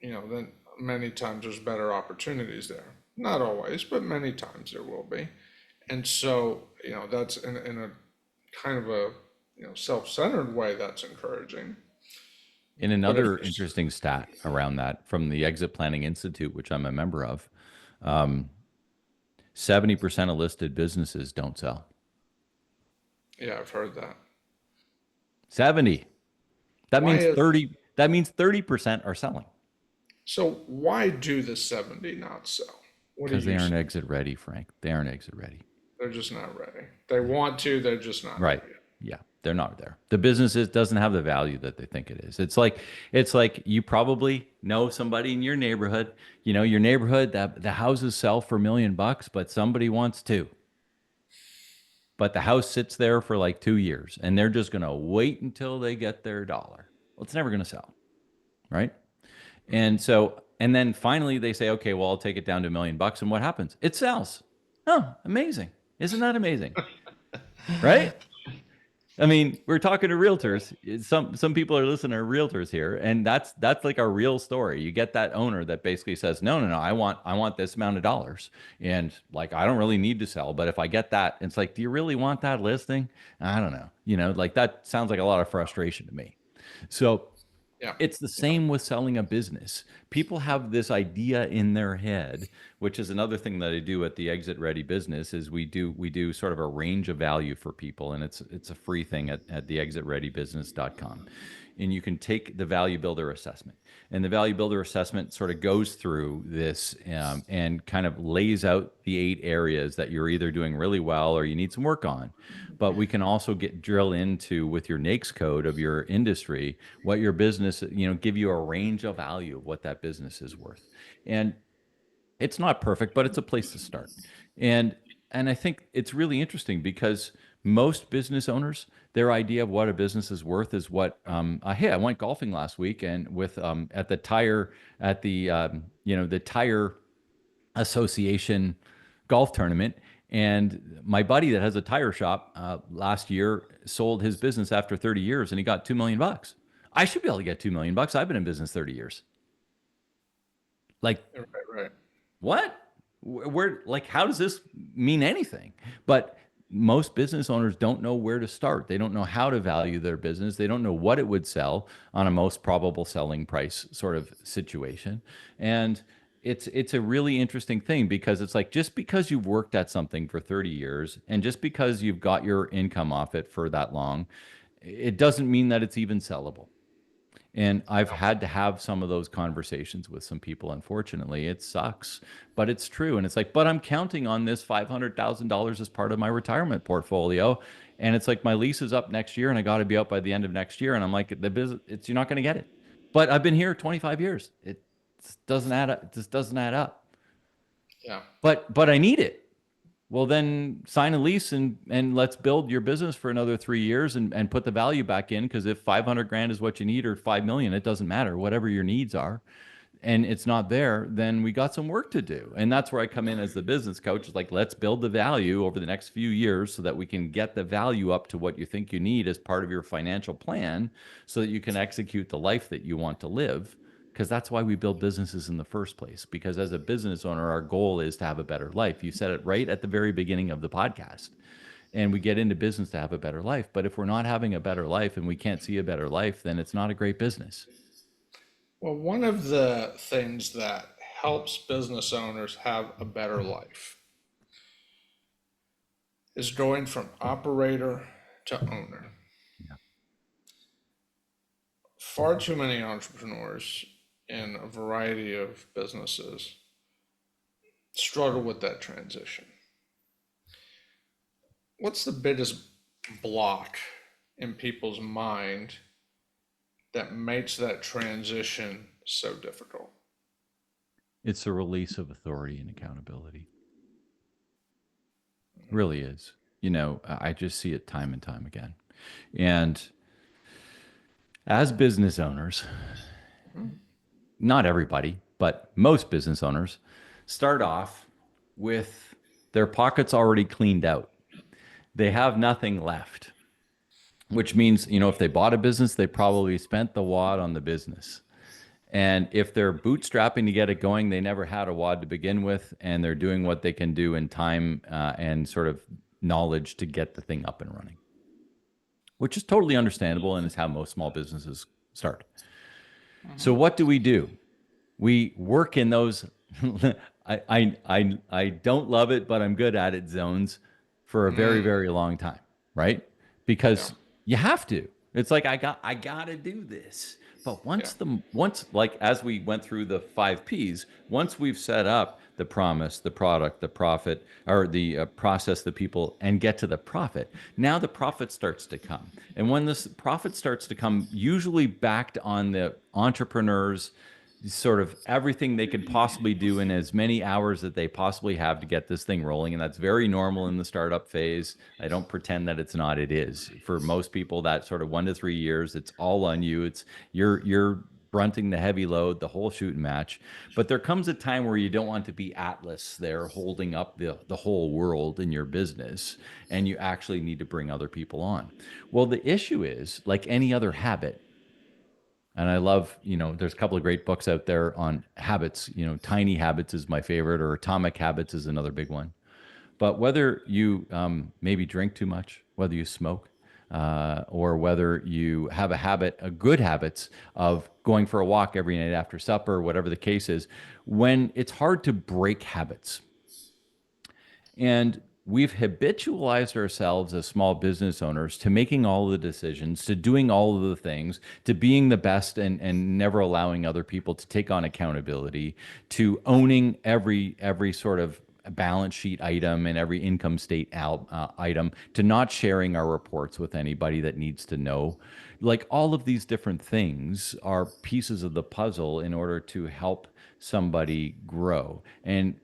A: then many times there's better opportunities there. Not always, but many times there will be. And so, that's in a kind of a, self-centered way that's encouraging.
B: In
A: But if
B: another interesting stat around that from the Exit Planning Institute, which I'm a member of, um, 70% of listed businesses don't sell.
A: yeah, I've heard that.
B: 70. That
A: Why
B: means
A: is
B: 30. That means 30% are selling
A: so why do the 70 not sell? What do
B: because they
A: you
B: aren't
A: say?
B: exit ready, Frank. They aren't exit ready.
A: They're just not ready. They want to, they're just not
B: Right.
A: there yet.
B: Yeah. They're not there. The business doesn't have the value that they think it is. It's like you probably know somebody in your neighborhood. Your neighborhood that the houses sell for $1 million, but somebody wants two. But the house sits there for like 2 years, and they're just gonna wait until they get their dollar. Well, it's never gonna sell, right?
A: Hmm.
B: And then finally they say, okay, well, I'll take it down to $1 million. And what happens? It sells. Oh, amazing. Isn't that amazing? Right? I mean, we're talking to realtors. Some people are listening to realtors here, and that's like our real story. You get that owner that basically says, "No, no, no, I want this amount of dollars." And like I don't really need to sell, but if I get that, it's like, "Do you really want that listing?" I don't know. Like that sounds like a lot of frustration to me. So
A: Yeah.
B: it's the
A: Yeah.
B: same with selling a business. People have this idea in their head, which is another thing that I do at the Exit Ready business is we do sort of a range of value for people, and it's a free thing at the exitreadybusiness.com. And you can take the value builder assessment. And the value builder assessment sort of goes through this and kind of lays out the 8 areas that you're either doing really well or you need some work on. But we can also drill into with your NAICS code of your industry what your business, give you a range of value of what that business is worth. And it's not perfect, but it's a place to start. And and I think it's really interesting because most business owners, their idea of what a business is worth is what. Hey, I went golfing last week, and with the tire association golf tournament. And my buddy that has a tire shop last year sold his business after 30 years, and he got $2 million. I should be able to get $2 million. I've been in business 30 years. Like,
A: Right, right.
B: what? Where, like, how does this mean anything? But most business owners don't know where to start. They don't know how to value their business. They don't know what it would sell on a most probable selling price sort of situation. And it's a really interesting thing because it's like just because you've worked at something for 30 years and just because you've got your income off it for that long, it doesn't mean that it's even sellable. And I've had to have some of those conversations with some people. Unfortunately, it sucks, but it's true. And it's like, but I'm counting on this $500,000 as part of my retirement portfolio. And it's like my lease is up next year, and I got to be out by the end of next year. And I'm like, the business, you're not going to get it. But I've been here 25 years. This doesn't add up. This doesn't add up.
A: Yeah.
B: But I need it. Well, then sign a lease and let's build your business for another 3 years and put the value back in. Because if 500 grand is what you need or 5 million, it doesn't matter. Whatever your needs are, and it's not there, then we got some work to do. And that's where I come in as the business coach. Is like, let's build the value over the next few years so that we can get the value up to what you think you need as part of your financial plan so that you can execute the life that you want to live. Because that's why we build businesses in the first place. Because as a business owner, our goal is to have a better life. You said it right at the very beginning of the podcast. And we get into business to have a better life. But if we're not having a better life and we can't see a better life, then it's not a great business.
A: Well, one of the things that helps business owners have a better life is going from operator to owner.
B: Yeah.
A: Far too many entrepreneurs in a variety of businesses struggle with that transition. What's the biggest block in people's mind that makes that transition so difficult?
B: It's a release of authority and accountability. Really is. I just see it time and time again. And as business owners, not everybody, but most business owners start off with their pockets already cleaned out. They have nothing left, which means, if they bought a business, they probably spent the wad on the business. And if they're bootstrapping to get it going, they never had a wad to begin with, and they're doing what they can do in time and sort of knowledge to get the thing up and running, which is totally understandable and is how most small businesses start. So what do? We work in those I don't love it, but I'm good at it zones for a very, very long time, right?
A: Yeah,
B: Because you have to. It's like I gotta do this. But
A: yeah,
B: once like as we went through the 5 Ps, once we've set up the promise, the product, the profit, or the process, the people, and get to the profit, now the profit starts to come. And when this profit starts to come, usually backed on the entrepreneurs sort of everything they could possibly do in as many hours that they possibly have to get this thing rolling. And that's very normal in the startup phase. I don't pretend that it's not. It is. For most people, that sort of 1 to 3 years, it's all on you. It's you're brunting the heavy load, the whole shooting match. But there comes a time where you don't want to be Atlas there holding up the whole world in your business. And you actually need to bring other people on. Well, the issue is, like any other habit, and I love, there's a couple of great books out there on habits. Tiny Habits is my favorite, or Atomic Habits is another big one. But whether you maybe drink too much, whether you smoke, or whether you have a good habits of going for a walk every night after supper, whatever the case is, when it's hard to break habits, and we've habitualized ourselves as small business owners to making all of the decisions, to doing all of the things, to being the best and never allowing other people to take on accountability, to owning every sort of balance sheet item and every income item, to not sharing our reports with anybody that needs to know. Like, all of these different things are pieces of the puzzle in order to help somebody grow. And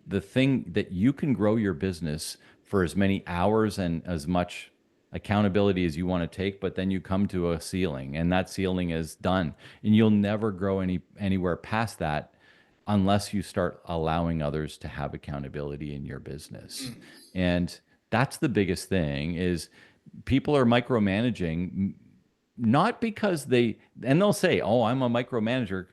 B: the thing that you can grow your business for as many hours and as much accountability as you want to take, but then you come to a ceiling, and that ceiling is done, and you'll never grow anywhere past that unless you start allowing others to have accountability in your business. And that's the biggest thing, is people are micromanaging, not because they'll say, "Oh, I'm a micromanager,"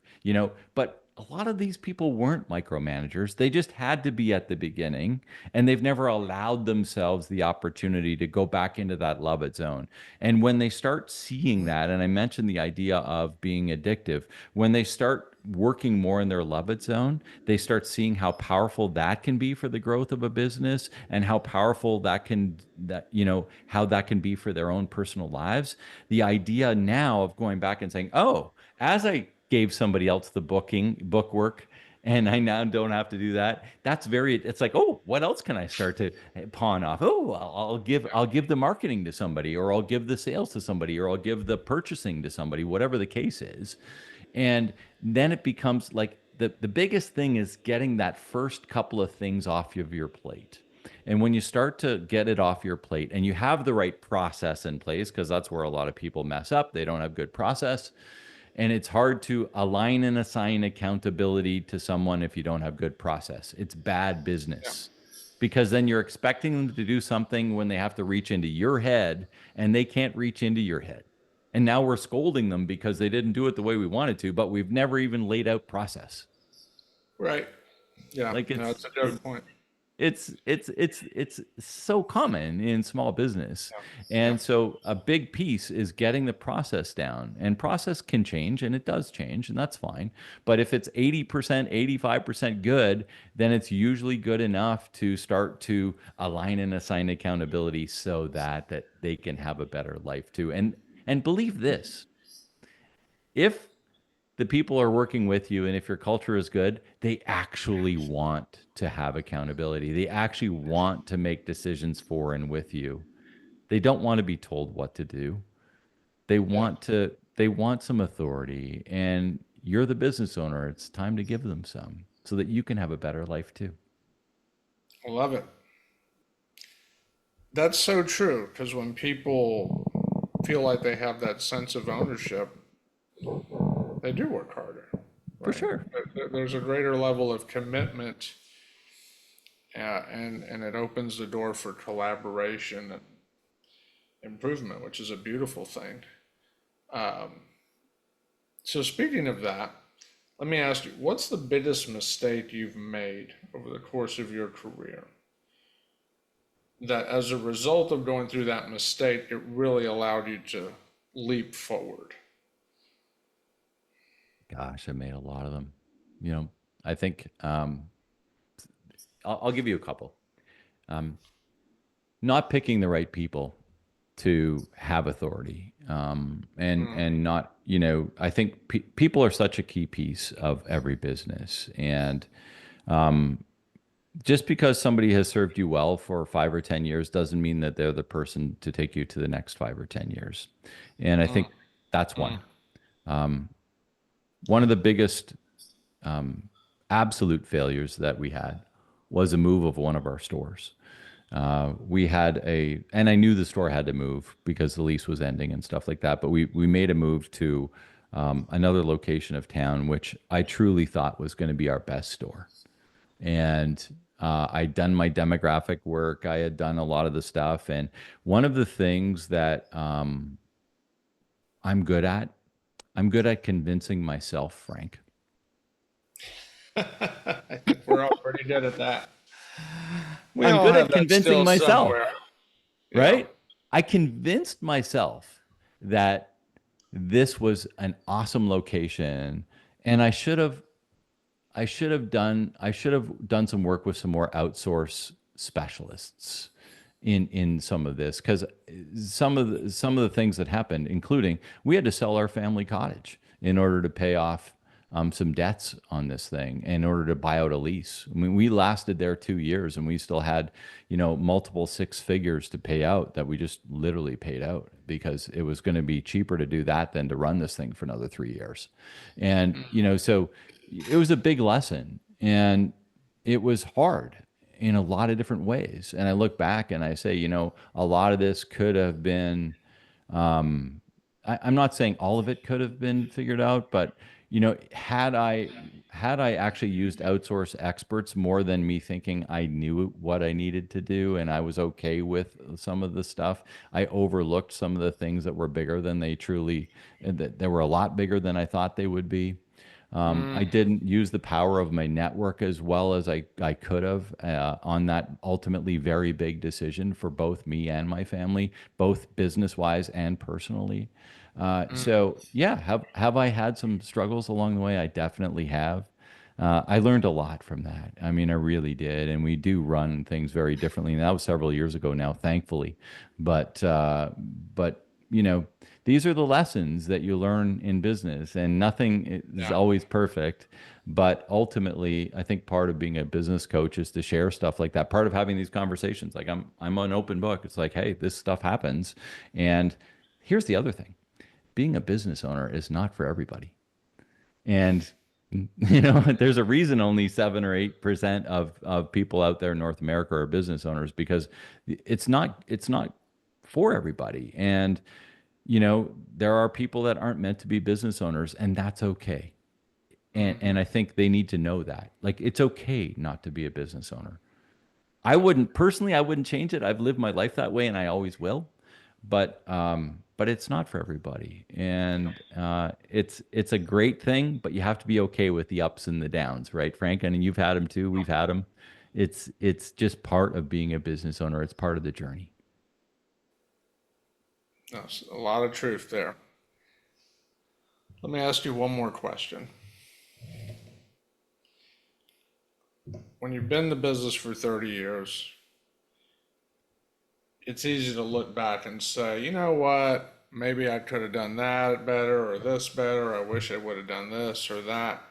B: but a lot of these people weren't micromanagers. They just had to be at the beginning, and they've never allowed themselves the opportunity to go back into that love it zone. And when they start seeing that, and I mentioned the idea of being addictive, when they start working more in their love it zone, they start seeing how powerful that can be for the growth of a business, and how powerful how that can be for their own personal lives. The idea now of going back and saying, "Oh, as I gave somebody else the book work, and I now don't have to do that." It's like, oh, what else can I start to pawn off? Oh, I'll give the marketing to somebody, or I'll give the sales to somebody, or I'll give the purchasing to somebody, whatever the case is. And then it becomes like the biggest thing is getting that first couple of things off of your plate. And when you start to get it off your plate and you have the right process in place, because that's where a lot of people mess up, they don't have good process. And it's hard to align and assign accountability to someone if you don't have good process. It's bad
A: Yeah.
B: business because then you're expecting them to do something when they have to reach into your head and they can't reach into your head. And now we're scolding them because they didn't do it the way we wanted to, but we've never even laid out process.
A: Right. Yeah.
B: Like
A: No,
B: it's
A: it's a
B: it,
A: good point.
B: it's so common in small business.
A: Yeah.
B: And so a big piece is getting the process down. And process can change and it does change and that's fine. But if it's 80%, 85% good, then it's usually good enough to start to align and assign accountability so that they can have a better life too. And believe this, if the people are working with you and if your culture is good, they actually want to have accountability. They actually want to make decisions for and with you. They don't want to be told what to do.
A: Yeah.
B: They want some authority and you're the business owner. It's time to give them some so that you can have a better life too.
A: I love it. That's so true because when people feel like they have that sense of ownership, they do work harder,
B: For
A: right?
B: sure.
A: There's a greater level of commitment, and it opens the door for collaboration and improvement, which is a beautiful thing. So speaking of that, let me ask you, what's the biggest mistake you've made over the course of your career? That as a result of going through that mistake, it really allowed you to leap forward.
B: Gosh, I made a lot of them. You know, I think I'll give you a couple. Um, Not picking the right people to have authority, and not, I think people are such a key piece of every business. And just because somebody has served you well for 5 or 10 years doesn't mean that they're the person to take you to the next 5 or 10 years. And I think that's one. One of the biggest absolute failures that we had was a move of one of our stores. We had and I knew the store had to move because the lease was ending and stuff like that. But we made a move to another location of town, which I truly thought was going to be our best store. And I'd done my demographic work. I had done a lot of the stuff. And one of the things that I'm good at, I'm good at convincing myself, Frank.
A: I think we're all pretty good at that. We
B: I'm
A: all
B: good
A: have
B: at
A: that
B: convincing
A: still
B: myself,
A: somewhere. Yeah.
B: right? I convinced myself that this was an awesome location and I should have done some work with some more outsource specialists in some of this because some of the things that happened, including we had to sell our family cottage in order to pay off some debts on this thing in order to buy out a lease. I mean, we lasted there 2 years and we still had, multiple six figures to pay out that we just literally paid out because it was going to be cheaper to do that than to run this thing for another 3 years. And, so it was a big lesson and it was hard in a lot of different ways. And I look back and I say, a lot of this could have been, I'm not saying all of it could have been figured out, but had I actually used outsource experts more than me thinking I knew what I needed to do and I was okay with some of the stuff, I overlooked some of the things that were bigger than they truly, that they were a lot bigger than I thought they would be. I didn't use the power of my network as well as I could have on that ultimately very big decision for both me and my family, both business wise and personally. So yeah, have I had some struggles along the way? I definitely have. I learned a lot from that. I mean, I really did, and we do run things very differently. And that was several years ago now, thankfully. But these are the lessons that you learn in business, and nothing is
A: Yeah.
B: always perfect. But ultimately, I think part of being a business coach is to share stuff like that. Part of having these conversations, like I'm an open book. It's like, hey, this stuff happens, and here's the other thing: being a business owner is not for everybody. And There's a reason only 7 or 8% of people out there in North America are business owners, because it's not for everybody. And there are people that aren't meant to be business owners, and that's okay. And
A: Hmm.
B: I think they need to know that. Like, it's okay not to be a business owner. I wouldn't change it. I've lived my life that way and I always will. But it's not for everybody. And it's a great thing, but you have to be okay with the ups and the downs, right, Frank? And you've had them too. We've had them. It's just part of being a business owner. It's part of the journey.
A: That's a lot of truth there. Let me ask you one more question. When you've been in the business for 30 years, it's easy to look back and say, you know what? Maybe I could have done that better or this better. I wish I would have done this or that.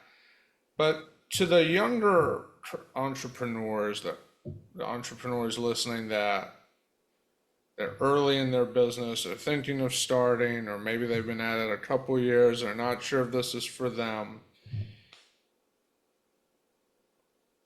A: But to the younger entrepreneurs, the entrepreneurs listening that they're early in their business, they're thinking of starting, or maybe they've been at it a couple years, they're not sure if this is for them.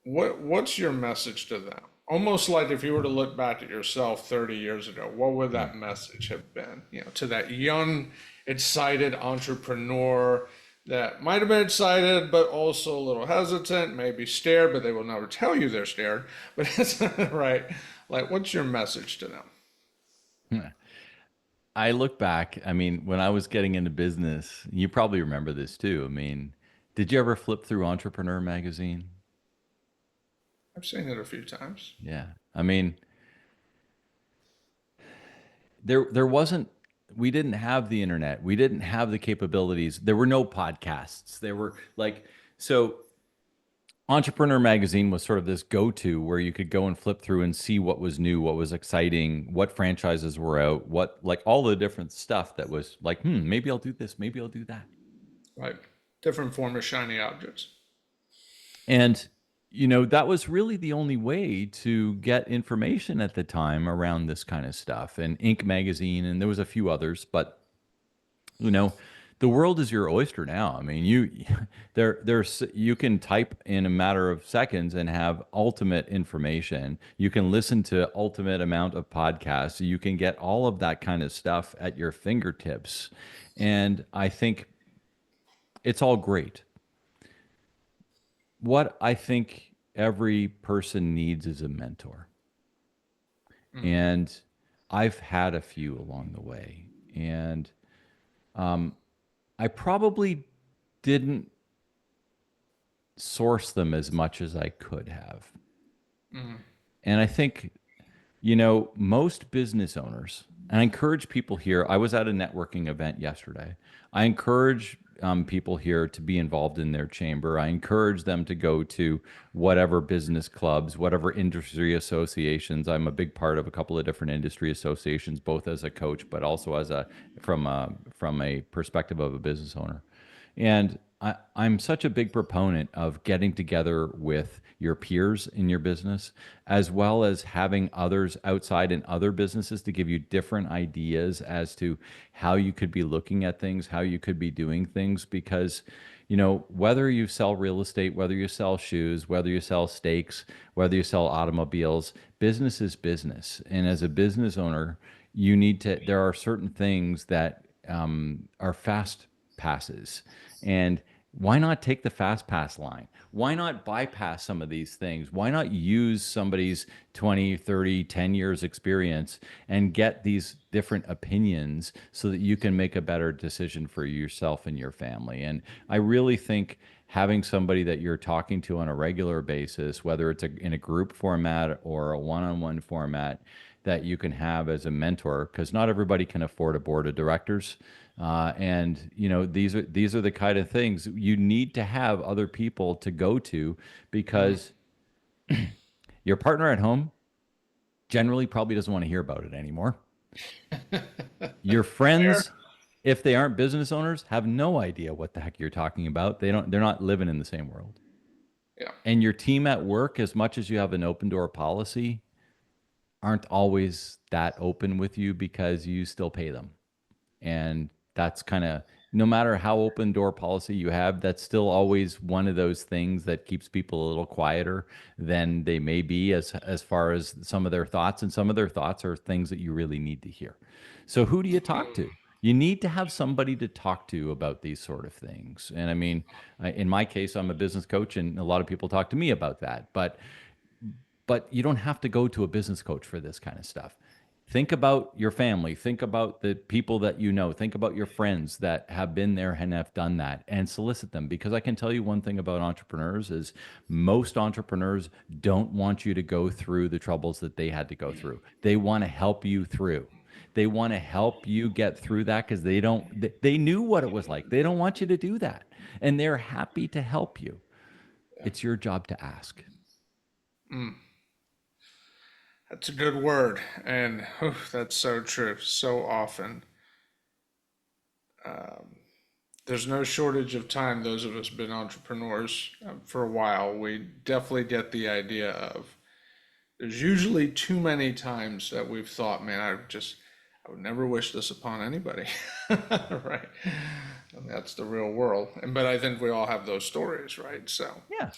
A: What's your message to them? Almost like if you were to look back at yourself 30 years ago, what would
B: Mm.
A: that message have been? To that young, excited entrepreneur that might have been excited, but also a little hesitant, maybe scared, but they will never tell you they're scared. But it's right. Like, what's your message to them?
B: I look back, I mean, when I was getting into business, you probably remember this too. I mean, did you ever flip through Entrepreneur magazine?
A: I've seen it a few times.
B: Yeah. I mean, there wasn't we didn't have the internet. We didn't have the capabilities. There were no podcasts. There were like so Entrepreneur magazine was sort of this go-to where you could go and flip through and see what was new, what was exciting, what franchises were out, what like all the different stuff that was like, maybe I'll do this, maybe I'll do that.
A: Right. Different form of shiny objects.
B: And that was really the only way to get information at the time around this kind of stuff. And Inc. magazine, and there was a few others, but you know the world is your oyster now. I mean, there's you can type in a matter of seconds and have ultimate information. You can listen to ultimate amount of podcasts. You can get all of that kind of stuff at your fingertips. And I think it's all great. What I think every person needs is a mentor.
A: Mm-hmm.
B: And I've had a few along the way. And I probably didn't source them as much as I could have.
A: Mm-hmm.
B: And I think, most business owners, and I encourage people here. I was at a networking event yesterday. I encourage people here to be involved in their chamber. I encourage them to go to whatever business clubs, whatever industry associations. I'm a big part of a couple of different industry associations, both as a coach, but also as from a perspective of a business owner. And I'm such a big proponent of getting together with your peers in your business, as well as having others outside in other businesses to give you different ideas as to how you could be looking at things, how you could be doing things. Because, whether you sell real estate, whether you sell shoes, whether you sell steaks, whether you sell automobiles, business is business. And as a business owner, there are certain things that are fast passes. And why not take the fast pass line? Why not bypass some of these things? Why not use somebody's 20, 30, 10 years experience and get these different opinions so that you can make a better decision for yourself and your family? And I really think having somebody that you're talking to on a regular basis, whether it's in a group format or a one-on-one format, that you can have as a mentor, because not everybody can afford a board of directors. And these are the kind of things you need to have other people to go to,
A: Mm-hmm.
B: because your partner at home generally probably doesn't want to hear about it anymore. Your
A: Fair.
B: friends, if they aren't business owners, have no idea what the heck you're talking about. They're not living in the same world.
A: Yeah.
B: And your team at work, as much as you have an open door policy, aren't always that open with you because you still pay them. And that's kind of no matter how open door policy you have, that's still always one of those things that keeps people a little quieter than they may be as far as some of their thoughts, and some of their thoughts are things that you really need to hear. So who do you talk to? You need to have somebody to talk to about these sort of things. And I mean, in my case, I'm a business coach, and a lot of people talk to me about that. But you don't have to go to a business coach for this kind of stuff. Think about your family, think about the people that you know, think about your friends that have been there and have done that, and solicit them. Because I can tell you one thing about entrepreneurs is most entrepreneurs don't want you to go through the troubles that they had to go through. They want to help you through. They want to help you get through that because they knew what it was like. They don't want you to do that. And they're happy to help you. It's your job to ask.
A: That's a good word, and whew, that's so true. So often, there's no shortage of time. Those of us been entrepreneurs for a while, we definitely get the idea of there's usually too many times that we've thought, man, I would never wish this upon anybody, right? And that's the real world. And but I think we all have those stories, right? So.
B: Yeah.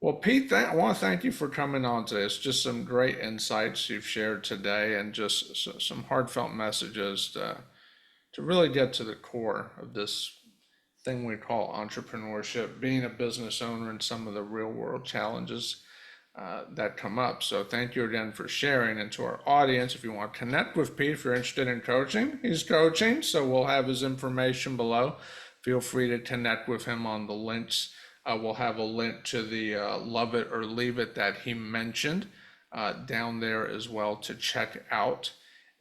A: Well, Pete, I want to thank you for coming on today. It's just some great insights you've shared today and just some heartfelt messages to really get to the core of this thing we call entrepreneurship, being a business owner, and some of the real world challenges that come up. So thank you again for sharing. And to our audience, if you want to connect with Pete, if you're interested in coaching, he's coaching. So we'll have his information below. Feel free to connect with him on the links. We'll have a link to the Love It or Leave It that he mentioned down there as well to check out.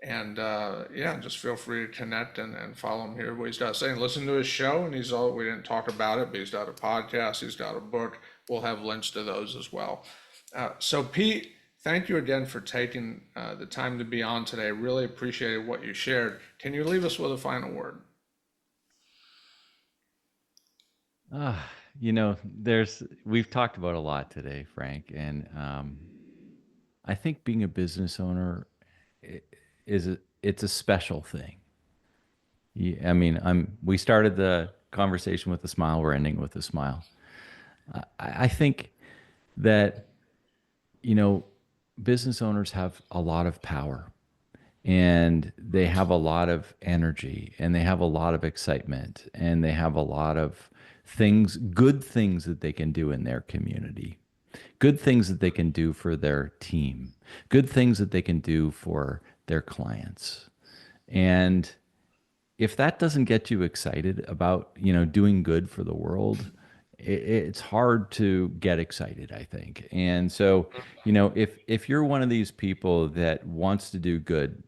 A: And yeah, just feel free to connect and follow him here. What he's got to say, and listen to his show. And we didn't talk about it, but he's got a podcast, he's got a book. We'll have links to those as well. So Pete, thank you again for taking the time to be on today. Really appreciated what you shared. Can you leave us with a final word?
B: Ah, we've talked about a lot today, Frank, and I think being a business owner i- it's a special thing. I mean, we started the conversation with a smile, we're ending with a smile. I think that, you know, business owners have a lot of power, and they have a lot of energy, and they have a lot of excitement, and they have a lot of good things that they can do in their community, good things that they can do for their team, good things that they can do for their clients. And if that doesn't get you excited about, doing good for the world, it's hard to get excited, I think. And so, if you're one of these people that wants to do good,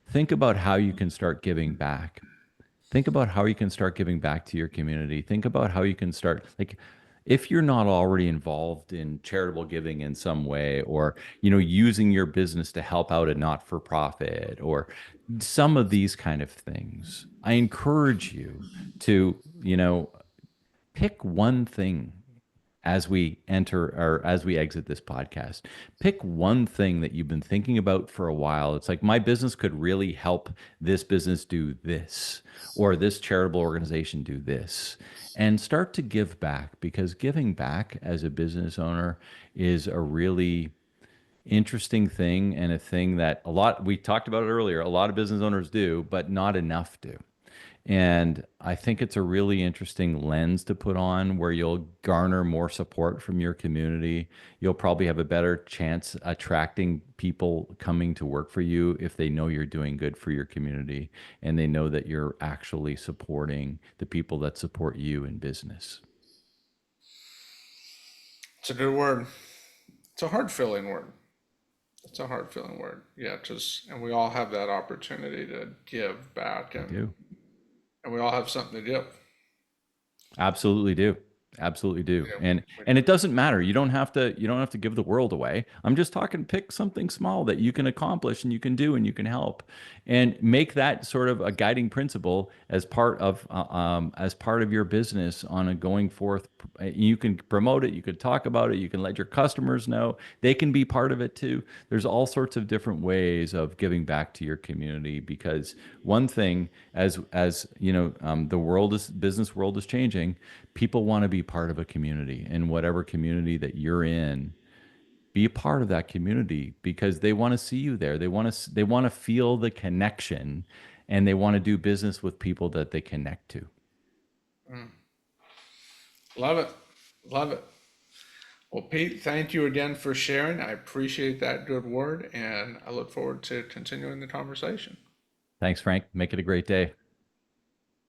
B: think about how you can start giving back. Think about how you can start giving back to your community. Think about how you can start, like, if you're not already involved in charitable giving in some way, or using your business to help out a not-for-profit, or some of these kind of things, I encourage you to pick one thing as we enter, or as we exit this podcast. Pick one thing that you've been thinking about for a while. It's like, my business could really help this business do this, or this charitable organization do this, and start to give back, because giving back as a business owner is a really interesting thing, and a thing that we talked about it earlier, a lot of business owners do, but not enough do. And I think it's a really interesting lens to put on, where you'll garner more support from your community. You'll probably have a better chance attracting people coming to work for you if they know you're doing good for your community, and they know that you're actually supporting the people that support you in business.
A: It's a good word. It's a hard feeling word. It's a hard feeling word. Yeah, just and we all have that opportunity to give back,
B: We
A: and
B: do.
A: we all have something to give.
B: Absolutely do. Absolutely do.
A: Yeah,
B: And it doesn't matter. You don't have to give the world away. I'm just talking, pick something small that you can accomplish and you can do and you can help, and make that sort of a guiding principle as part of your business on a going forth you can promote it, you can talk about it, you can let your customers know. They can be part of it too. There's all sorts of different ways of giving back to your community, because one thing, as you know, the business world is changing. People want to be part of a community, and whatever community that you're in, be a part of that community, because they want to see you there. They want to feel the connection, and they want to do business with people that they connect to.
A: Love it. Love it. Well, Pete, thank you again for sharing. I appreciate that good word, and I look forward to continuing the conversation.
B: Thanks, Frank. Make it a great day.